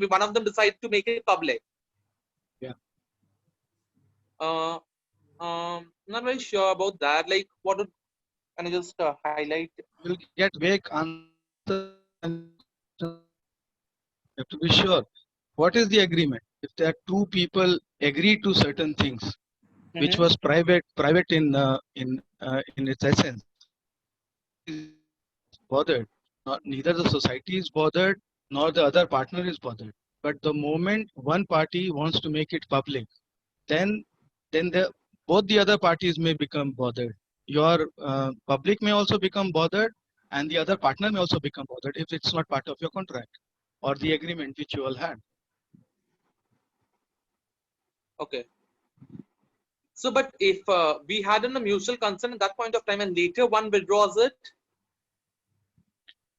one of them decided to make it public. Yeah. Not very sure about that. Like, what would, can I just highlight? You'll get vague answers. You have to be sure. What is the agreement? If there are two people agree to certain things, which was private in its essence, bothered. Neither the society is bothered, nor the other partner is bothered. But the moment one party wants to make it public, then both the other parties may become bothered. Your public may also become bothered, and the other partner may also become bothered if it's not part of your contract or the agreement which you all had. Okay. So, but if we had a mutual consent at that point of time, and later one withdraws it,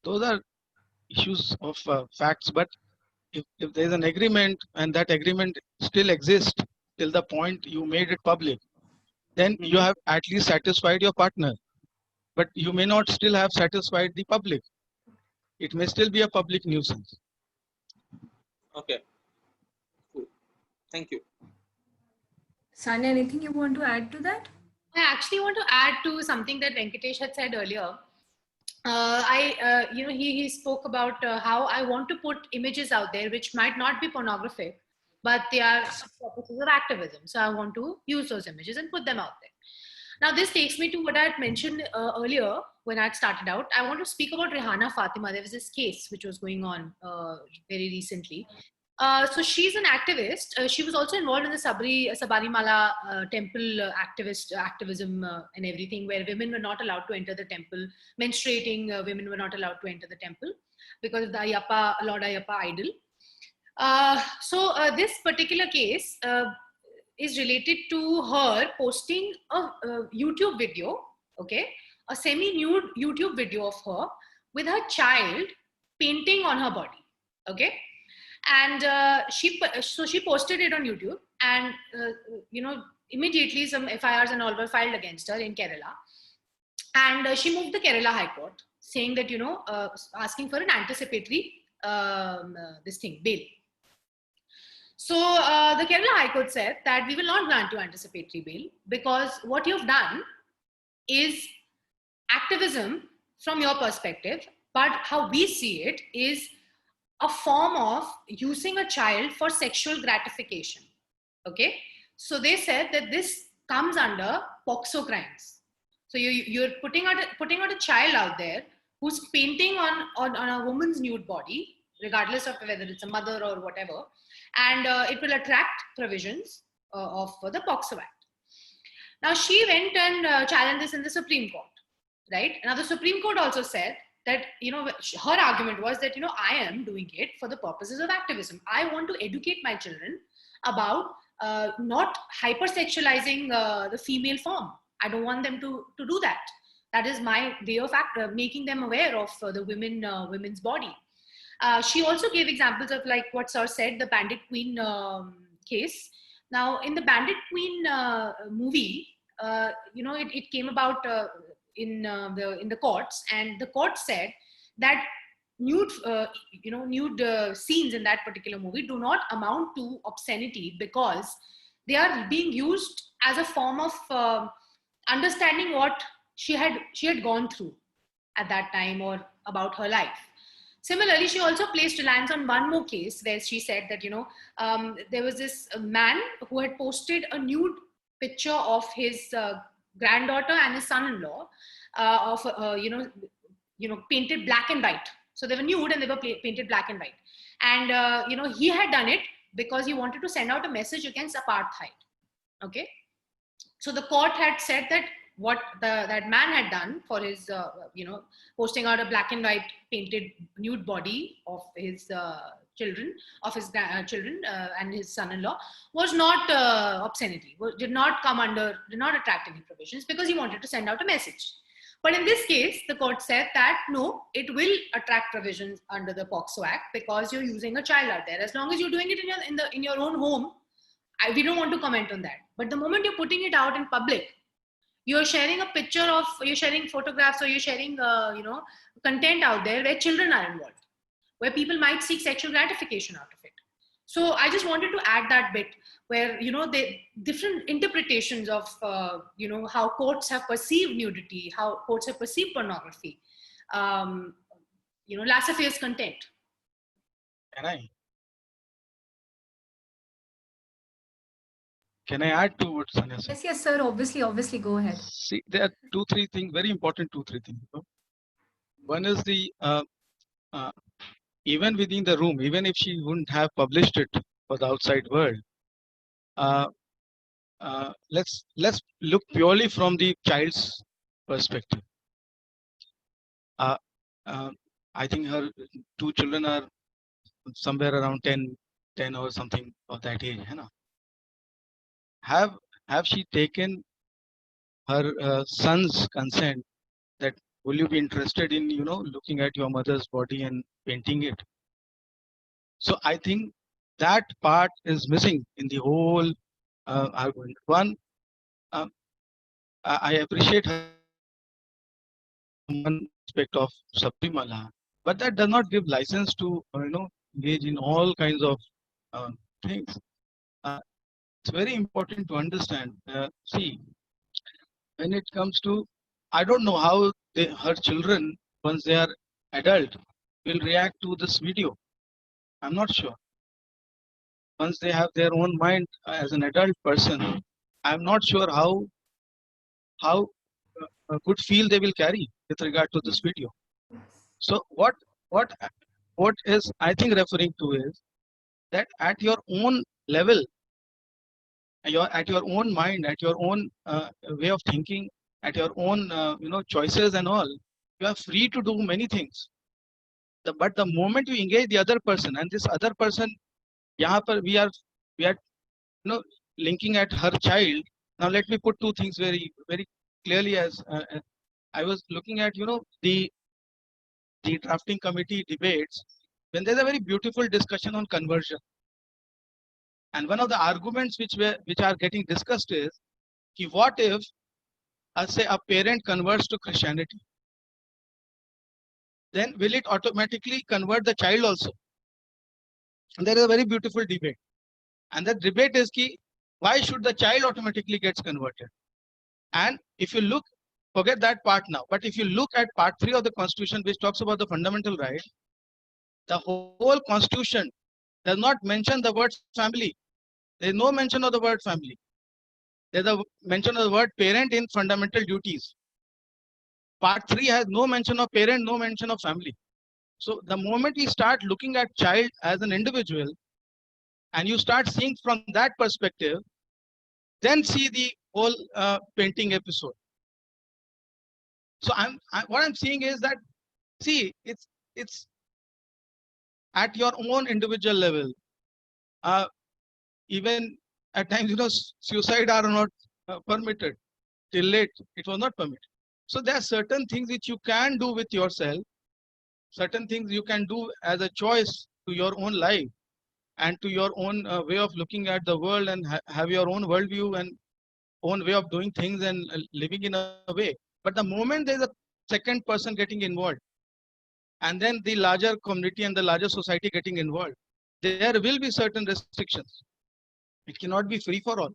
those are issues of facts. But if there's an agreement and that agreement still exists till the point you made it public, then you have at least satisfied your partner. But you may not still have satisfied the public. It may still be a public nuisance. okay. Cool. Thank you. Sanya, anything you want to add to that? I actually want to add to something that Venkatesh had said earlier. He spoke about how I want to put images out there which might not be pornographic, but they are purposes of activism. So I want to use those images and put them out there. Now, this takes me to what I had mentioned earlier when I had started out. I want to speak about Rehana Fatima. There was this case which was going on very recently. So she's an activist. She was also involved in the Sabarimala temple activism and everything, where women were not allowed to enter the temple. Menstruating women were not allowed to enter the temple because of the Lord Ayyappa idol. So this particular case is related to her posting a YouTube video, okay, a semi-nude YouTube video of her with her child painting on her body, okay. And she posted it on YouTube, and immediately some FIRs and all were filed against her in Kerala, and she moved the Kerala High Court saying that asking for an anticipatory bail. So the Kerala High Court said that we will not grant you anticipatory bail because what you've done is activism from your perspective, but how we see it is a form of using a child for sexual gratification. Okay, so they said that this comes under POCSO crimes. So you're putting out a child out there who's painting on a woman's nude body, regardless of whether it's a mother or whatever, and it will attract provisions of the POCSO Act. Now she went and challenged this in the Supreme Court, right? Now the Supreme Court also said that, her argument was that, I am doing it for the purposes of activism. I want to educate my children about not hypersexualizing the female form. I don't want them to do that. That is my way of making them aware of the women's body. She also gave examples of, like what Sir said, the Bandit Queen case. Now, in the Bandit Queen movie, it came about in the courts, and the court said that nude scenes in that particular movie do not amount to obscenity because they are being used as a form of understanding what she had gone through at that time or about her life. Similarly, she also placed reliance on one more case where she said that there was this man who had posted a nude picture of his granddaughter and his son-in-law painted black and white. So they were nude and they were painted black and white. And he had done it because he wanted to send out a message against apartheid. Okay. So the court had said that what that man had done for his, posting out a black and white painted nude body of his children, and his son-in-law, was not obscenity, did not attract any provisions, because he wanted to send out a message. But in this case, the court said that no, it will attract provisions under the POCSO Act, because you're using a child out there. As long as you're doing it in your own home, we don't want to comment on that. But the moment you're putting it out in public, you're sharing you're sharing photographs, or you're sharing content out there where children are involved, where people might seek sexual gratification out of it. So I just wanted to add that bit, where the different interpretations of how courts have perceived nudity, how courts have perceived pornography, lascivious content. Can I add to what Sanya said? Yes, sir. Obviously, go ahead. See, there are 2-3 things, very important 2-3 things. One is the even within the room, even if she wouldn't have published it for the outside world, let's look purely from the child's perspective. I think her 2 children are somewhere around 10 or something of that age. Have she taken her son's consent that will you be interested in looking at your mother's body and painting it? So I think that part is missing in the whole argument. One, I appreciate her one aspect of Sabrimala, but that does not give license to engage in all kinds of things. It's very important to understand. See, when it comes to, I don't know how her children, once they are adult, will react to this video. I'm not sure. Once they have their own mind as an adult person, I'm not sure how good feel they will carry with regard to this video. So what is I think referring to is that at your own level, at your own mind, at your own way of thinking, at your own choices and all, you are free to do many things. But the moment you engage the other person, and this other person, we are linking at her child. Now let me put 2 things very very clearly. As I was looking at the drafting committee debates, when there's a very beautiful discussion on conversion, and one of the arguments which are getting discussed is, what if say a parent converts to Christianity, then will it automatically convert the child also? And there is a very beautiful debate, and that debate is why should the child automatically gets converted? And if you look, forget that part now, but if you look at part 3 of the Constitution, which talks about the fundamental right, the whole Constitution does not mention the word family. There is no mention of the word family. There's a mention of the word parent in fundamental duties. Part 3 has no mention of parent, no mention of family. So the moment we start looking at child as an individual, and you start seeing from that perspective, then see the whole painting episode. So what I'm seeing is that, see, it's at your own individual level. Even at times, suicide are not permitted. Till late, it was not permitted. So there are certain things which you can do with yourself, certain things you can do as a choice to your own life and to your own way of looking at the world, and have your own worldview and own way of doing things and living in a way. But the moment there's a second person getting involved, and then the larger community and the larger society getting involved, there will be certain restrictions. It cannot be free for all.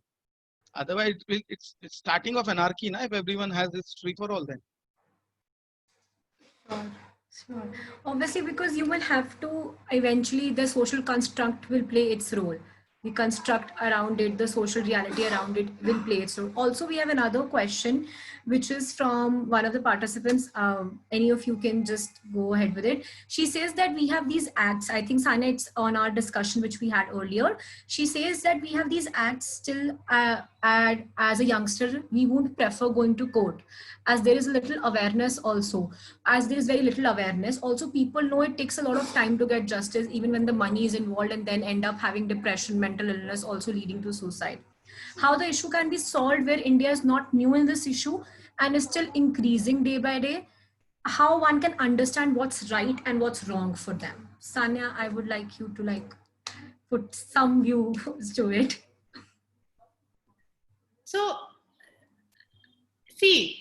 Otherwise, it's starting of anarchy now, if everyone has this free for all then. Sure. Obviously, because you will have to, eventually the social construct will play its role. the construct around it, the social reality around it will play its role. Also, we have another question, which is from one of the participants. Any of you can just go ahead with it. She says that we have these acts. I think Sanya, it's on our discussion which we had earlier. She says that we have these acts still. As a youngster, we won't prefer going to court, as there is a little awareness also. As there is very little awareness, also people know it takes a lot of time to get justice, even when the money is involved, and then end up having depression, mental illness, also leading to suicide. How the issue can be solved where India is not new in this issue and is still increasing day by day? How one can understand what's right and what's wrong for them? Sanya, I would like you to put some views to it. So, see,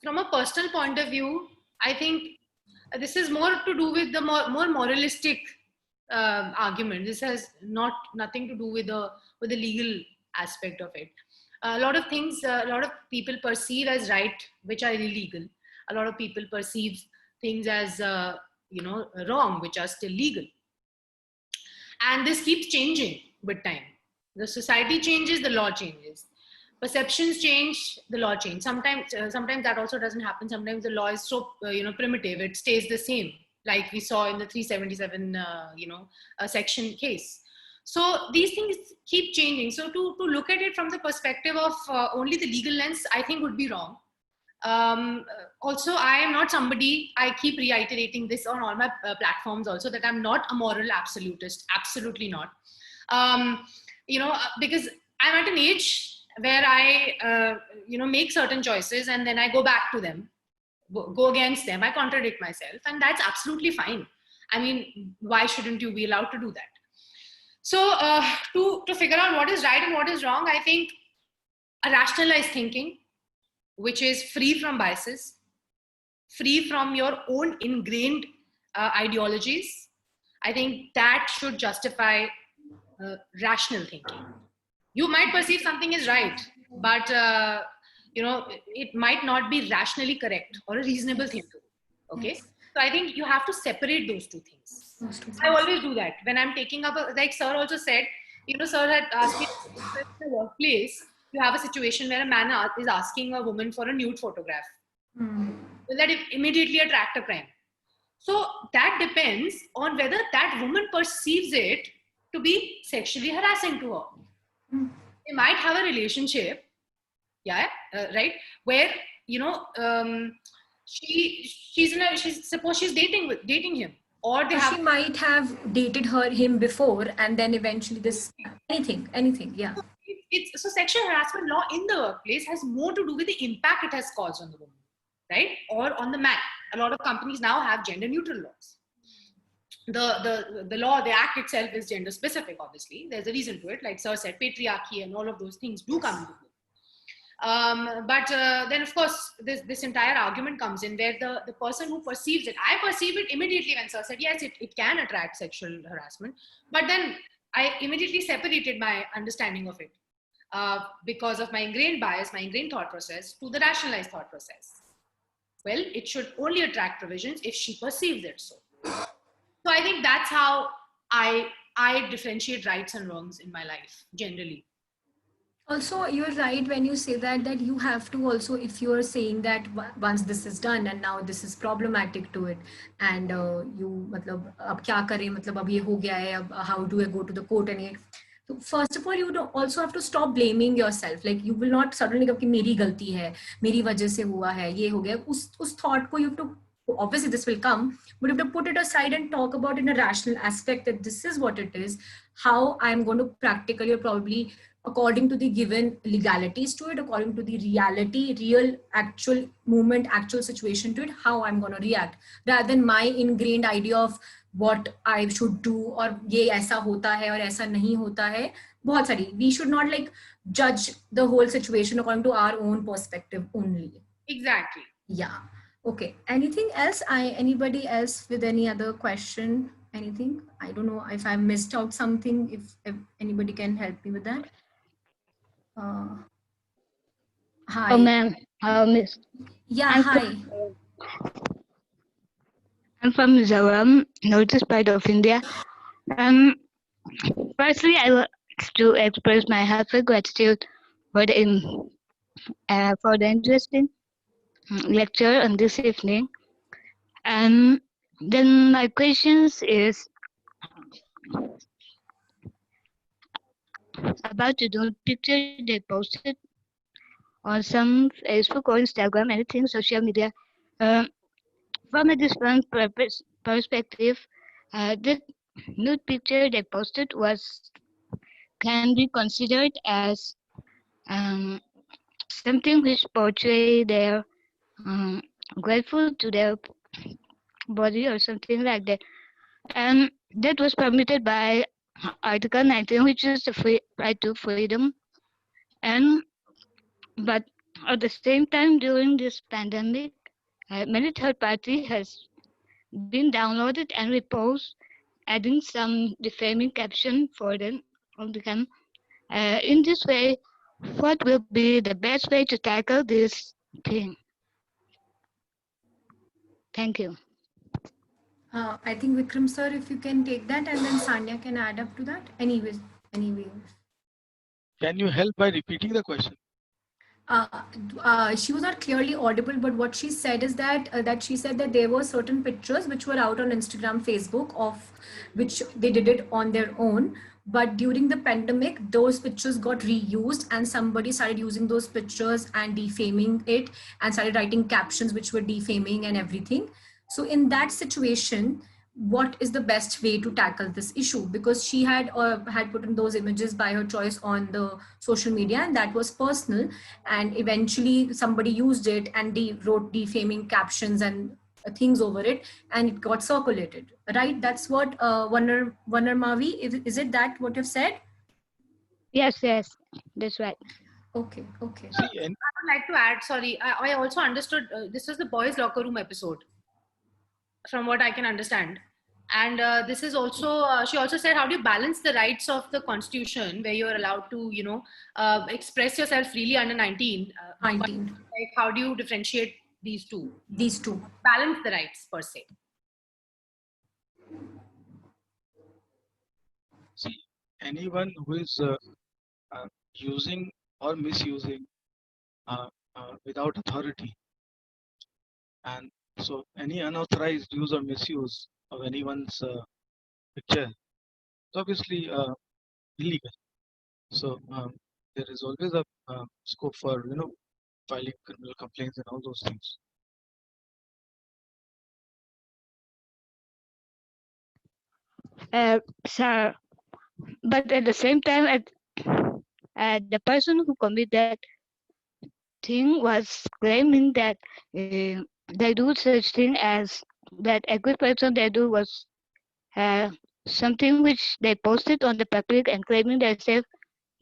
from a personal point of view, I think this is more to do with the more moralistic argument. This has nothing to do with the legal aspect of it. A lot of things, a lot of people perceive as right, which are illegal. A lot of people perceive things as wrong, which are still legal. And this keeps changing with time. The society changes, the law changes. Perceptions change, the law changes. Sometimes that also doesn't happen. Sometimes the law is so primitive, it stays the same, like we saw in the 377 section case. So these things keep changing. So to look at it from the perspective of only the legal lens, I think would be wrong. Also, I am not somebody, I keep reiterating this on all my platforms also, that I'm not a moral absolutist, absolutely not. Because I'm at an age where I, make certain choices and then I go back to them, go against them, I contradict myself, and that's absolutely fine. I mean, why shouldn't you be allowed to do that? So to figure out what is right and what is wrong, I think a rationalized thinking, which is free from biases, free from your own ingrained ideologies, I think that should justify rational thinking. You might perceive something is right, but it might not be rationally correct or a reasonable thing to do. Okay, yes. So I think you have to separate those two things. I always do that when I'm taking up like sir also said, sir had asked me in the workplace, you have a situation where a man is asking a woman for a nude photograph. Will that immediately attract a crime? So that depends on whether that woman perceives it to be sexually harassing to her. They might have a relationship, right, where suppose she's dating him, or she might have dated him before, and then eventually this anything, yeah. So sexual harassment law in the workplace has more to do with the impact it has caused on the woman, right, or on the man. A lot of companies now have gender neutral laws. The law, the act itself is gender specific, obviously. There's a reason to it. Like sir said, patriarchy and all of those things do come into play. But then of course, this entire argument comes in where the person who perceives it, I perceive it immediately when sir said, yes, it can attract sexual harassment. But then I immediately separated my understanding of it because of my ingrained bias, my ingrained thought process to the rationalized thought process. Well, it should only attract provisions if she perceives it so. So I think that's how I differentiate rights and wrongs in my life, generally. Also, you're right when you say that you have to also, if you're saying that once this is done and now this is problematic to it, and you, ab kya kare, ab ye ho gaya hai, how do I go to the court and so first of all, you also have to stop blaming yourself. Like you will not suddenly go कि मेरी गलती है, मेरी वजह से हुआ है, ये हो गया. उस thought को you have to, obviously this will come, but you have to put it aside and talk about in a rational aspect that this is what it is, how I'm going to practically or probably according to the given legalities to it, according to the reality, real actual movement, actual situation to it, how I'm going to react, rather than my ingrained idea of what I should do or ये ऐसा होता है और ऐसा नहीं होता है. बहुत सारी, we should not like judge the whole situation according to our own perspective only. Exactly. Yeah. Okay. Anything else? Anybody else with any other question? Anything? I don't know if I missed out something. If anybody can help me with that. Hi. Oh, ma'am. Miss. Yeah. Hi. I'm from Mizoram, northeast part of India. Firstly, I want to express my heartfelt gratitude for the interesting lecture on this evening. And then my questions is about the nude picture they posted on some Facebook or Instagram, anything social media. Um, from a different perspective, the nude picture they posted was can be considered as um, something which portray their um, grateful to their body or something like that. And that was permitted by Article 19, which is the free right to freedom. And but at the same time, during this pandemic, many third party has been downloaded and reposted, adding some defaming caption for them. In this way, what will be the best way to tackle this thing? Thank you. I think Vikram sir, if you can take that, and then Sanya can add up to that. Anyway. Can you help by repeating the question? She was not clearly audible, but what she said is that she said that there were certain pictures which were out on Instagram, Facebook, of which they did it on their own. But during the pandemic, those pictures got reused, and somebody started using those pictures and defaming it, and started writing captions which were defaming and everything. So in that situation, what is the best way to tackle this issue? Because she had put in those images by her choice on the social media, and that was personal, and eventually somebody used it and they wrote defaming captions and things over it, and it got circulated, right? That's what Vanar Mavi, is it that what you've said? Yes, that's right. Okay. See, I would like to add, sorry, I also understood this was the boys' locker room episode, from what I can understand. And this is also, she also said, how do you balance the rights of the constitution where you're allowed to, express yourself freely under 19? 19. Like, how do you differentiate these two? Balance the rights per se. see, anyone who is using or misusing without authority, and so any unauthorized use or misuse of anyone's picture is obviously illegal. So there is always a scope for filing criminal complaints and all those things. Sir, but at the same time, the person who committed that thing was claiming that they do such thing as that every person they do was something which they posted on the public and claiming themselves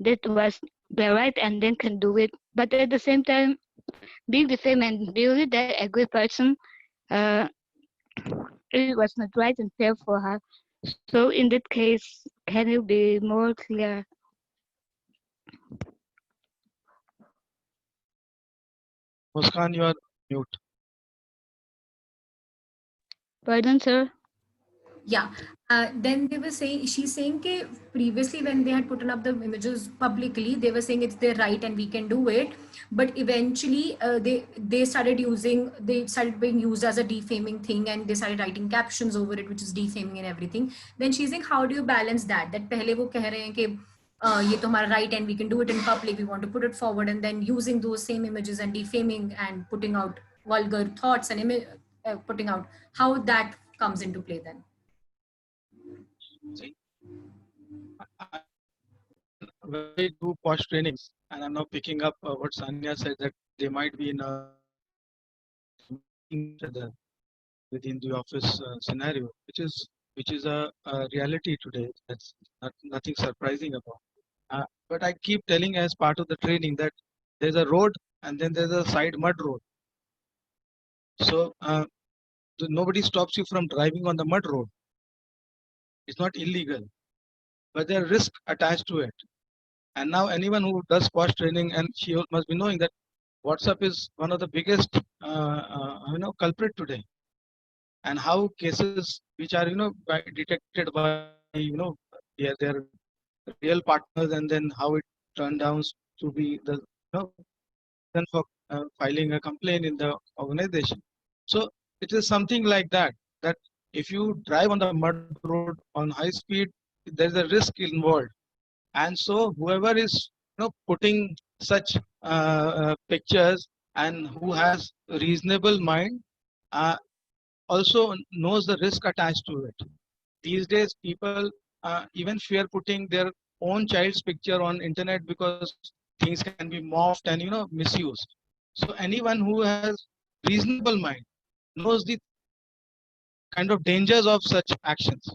that was their right and then can do it. But at the same time, being the same and really that every person, uh, it was not right and fair for her. So in that case, can you be more clear? Muskan, you are mute. Pardon, sir? Yeah. Then they were saying, she's saying that previously when they had put up the images publicly, they were saying it's their right and we can do it. But eventually they started being used as a defaming thing, and they started writing captions over it, which is defaming and everything. Then she's saying, how do you balance that? That pehle wo keh rahe hain कि ये तो हमारा right and we can do it in public, we want to put it forward, and then using those same images and defaming and putting out vulgar thoughts and putting out, how that comes into play then? See, when I do post trainings, and I'm now picking up what Sanya said, that they might be in a within the office scenario, which is a reality today. That's nothing surprising about. But I keep telling as part of the training that there's a road and then there's a side mud road. So nobody stops you from driving on the mud road. It's not illegal, but there are risks attached to it. And now anyone who does post training, and she must be knowing that WhatsApp is one of the biggest culprit today. And how cases which are detected by the their real partners, and then how it turned out to be the reason for filing a complaint in the organization. So it is something like that, that if you drive on the mud road on high speed, there's a risk involved. And so whoever is putting such pictures, and who has a reasonable mind, uh, also knows the risk attached to it. These days people even fear putting their own child's picture on internet, because things can be morphed and misused. So anyone who has reasonable mind knows the kind of dangers of such actions,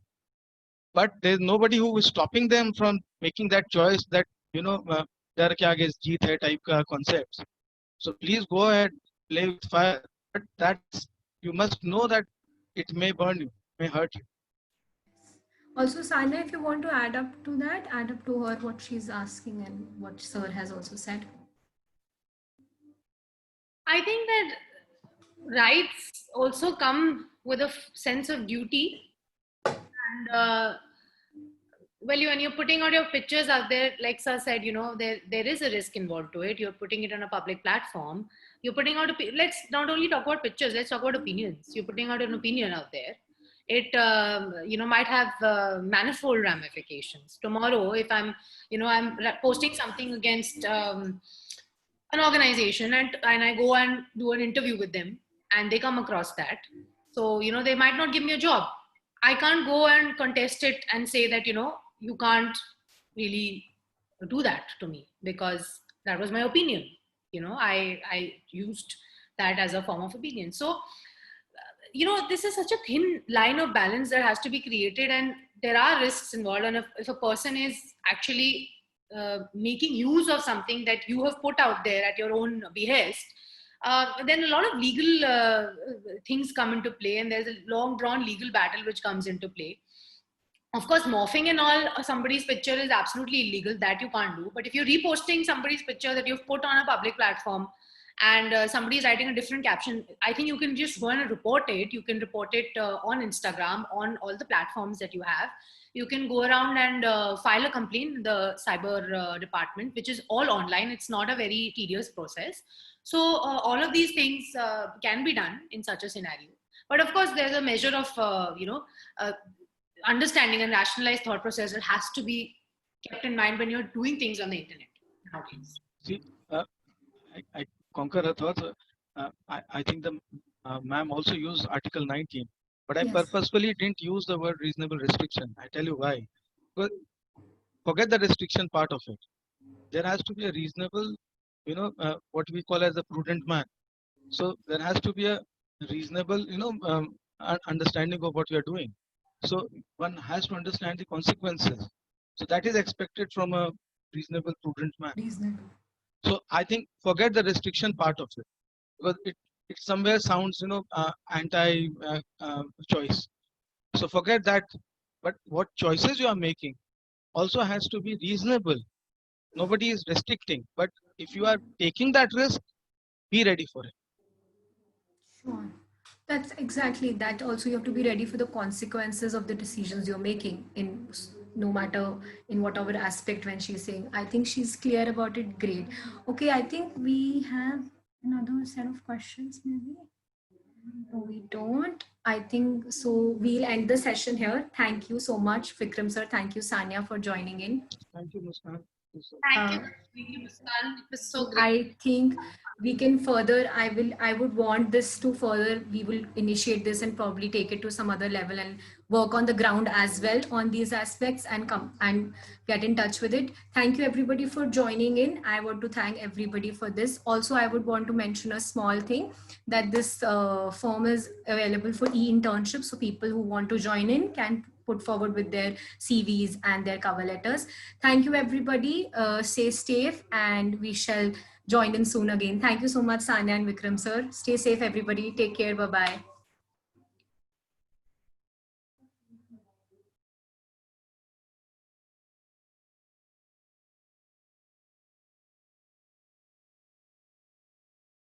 but there's nobody who is stopping them from making that choice, that डर के आगे जीत है type का concepts. So please go ahead, play with fire, but that's, you must know that it may burn you, may hurt you. Also, Sanya, if you want to add up to that, add up to her what she's asking and what Sir has also said. I think that rights also come with a sense of duty. And well, when you're putting out your pictures out there, like Sir said, there is a risk involved to it. You're putting it on a public platform. You're putting out, let's not only talk about pictures, let's talk about opinions. You're putting out an opinion out there. It might have manifold ramifications. Tomorrow, if I'm posting something against an organization, and I go and do an interview with them, and they come across that, so they might not give me a job. I can't go and contest it and say that you can't really do that to me, because that was my opinion. I used that as a form of opinion. So this is such a thin line of balance that has to be created, and there are risks involved. And if a person is actually making use of something that you have put out there at your own behest, then a lot of legal things come into play, and there's a long drawn legal battle which comes into play. Of course, morphing and all somebody's picture is absolutely illegal, that you can't do. But if you're reposting somebody's picture that you've put on a public platform, and somebody is writing a different caption, I think you can just go and report it. You can report it on Instagram, on all the platforms that you have. You can go around and file a complaint in the cyber department, which is all online. It's not a very tedious process. So all of these things can be done in such a scenario. But of course, there's a measure of, understanding and rationalized thought process that has to be kept in mind when you're doing things on the internet nowadays. See, I concur her thoughts. I think the ma'am also used Article 19, but I purposefully didn't use the word reasonable restriction. I tell you why. Because forget the restriction part of it. There has to be a reasonable, what we call as a prudent man. So there has to be a reasonable, understanding of what we are doing. So one has to understand the consequences. So that is expected from a reasonable, prudent man. Reasonable. So I think forget the restriction part of it, because it somewhere sounds, anti-choice. So forget that. But what choices you are making also has to be reasonable. Nobody is restricting, but if you are taking that risk, be ready for it. Sure. That's exactly that. Also, you have to be ready for the consequences of the decisions you're making, in no matter in whatever aspect. When she's saying, I think she's clear about it. Great. Okay, I think we have another set of questions, maybe. No, we don't. I think so. We'll end the session here. Thank you so much, Vikram sir. Thank you, Sanya, for joining in. Thank you, Muskan. Thank you, Muskan. It was so great. I think we can further, I would want this to further, we will initiate this and probably take it to some other level and work on the ground as well on these aspects, and come and get in touch with it. Thank you everybody for joining in. I want to thank everybody for this. Also, I would want to mention a small thing, that this form is available for e-internship. So people who want to join in can put forward with their CVs and their cover letters. Thank you everybody. Stay safe, and we shall join in soon again. Thank you so much, Sanya and Vikram sir. Stay safe everybody. Take care. Bye-bye.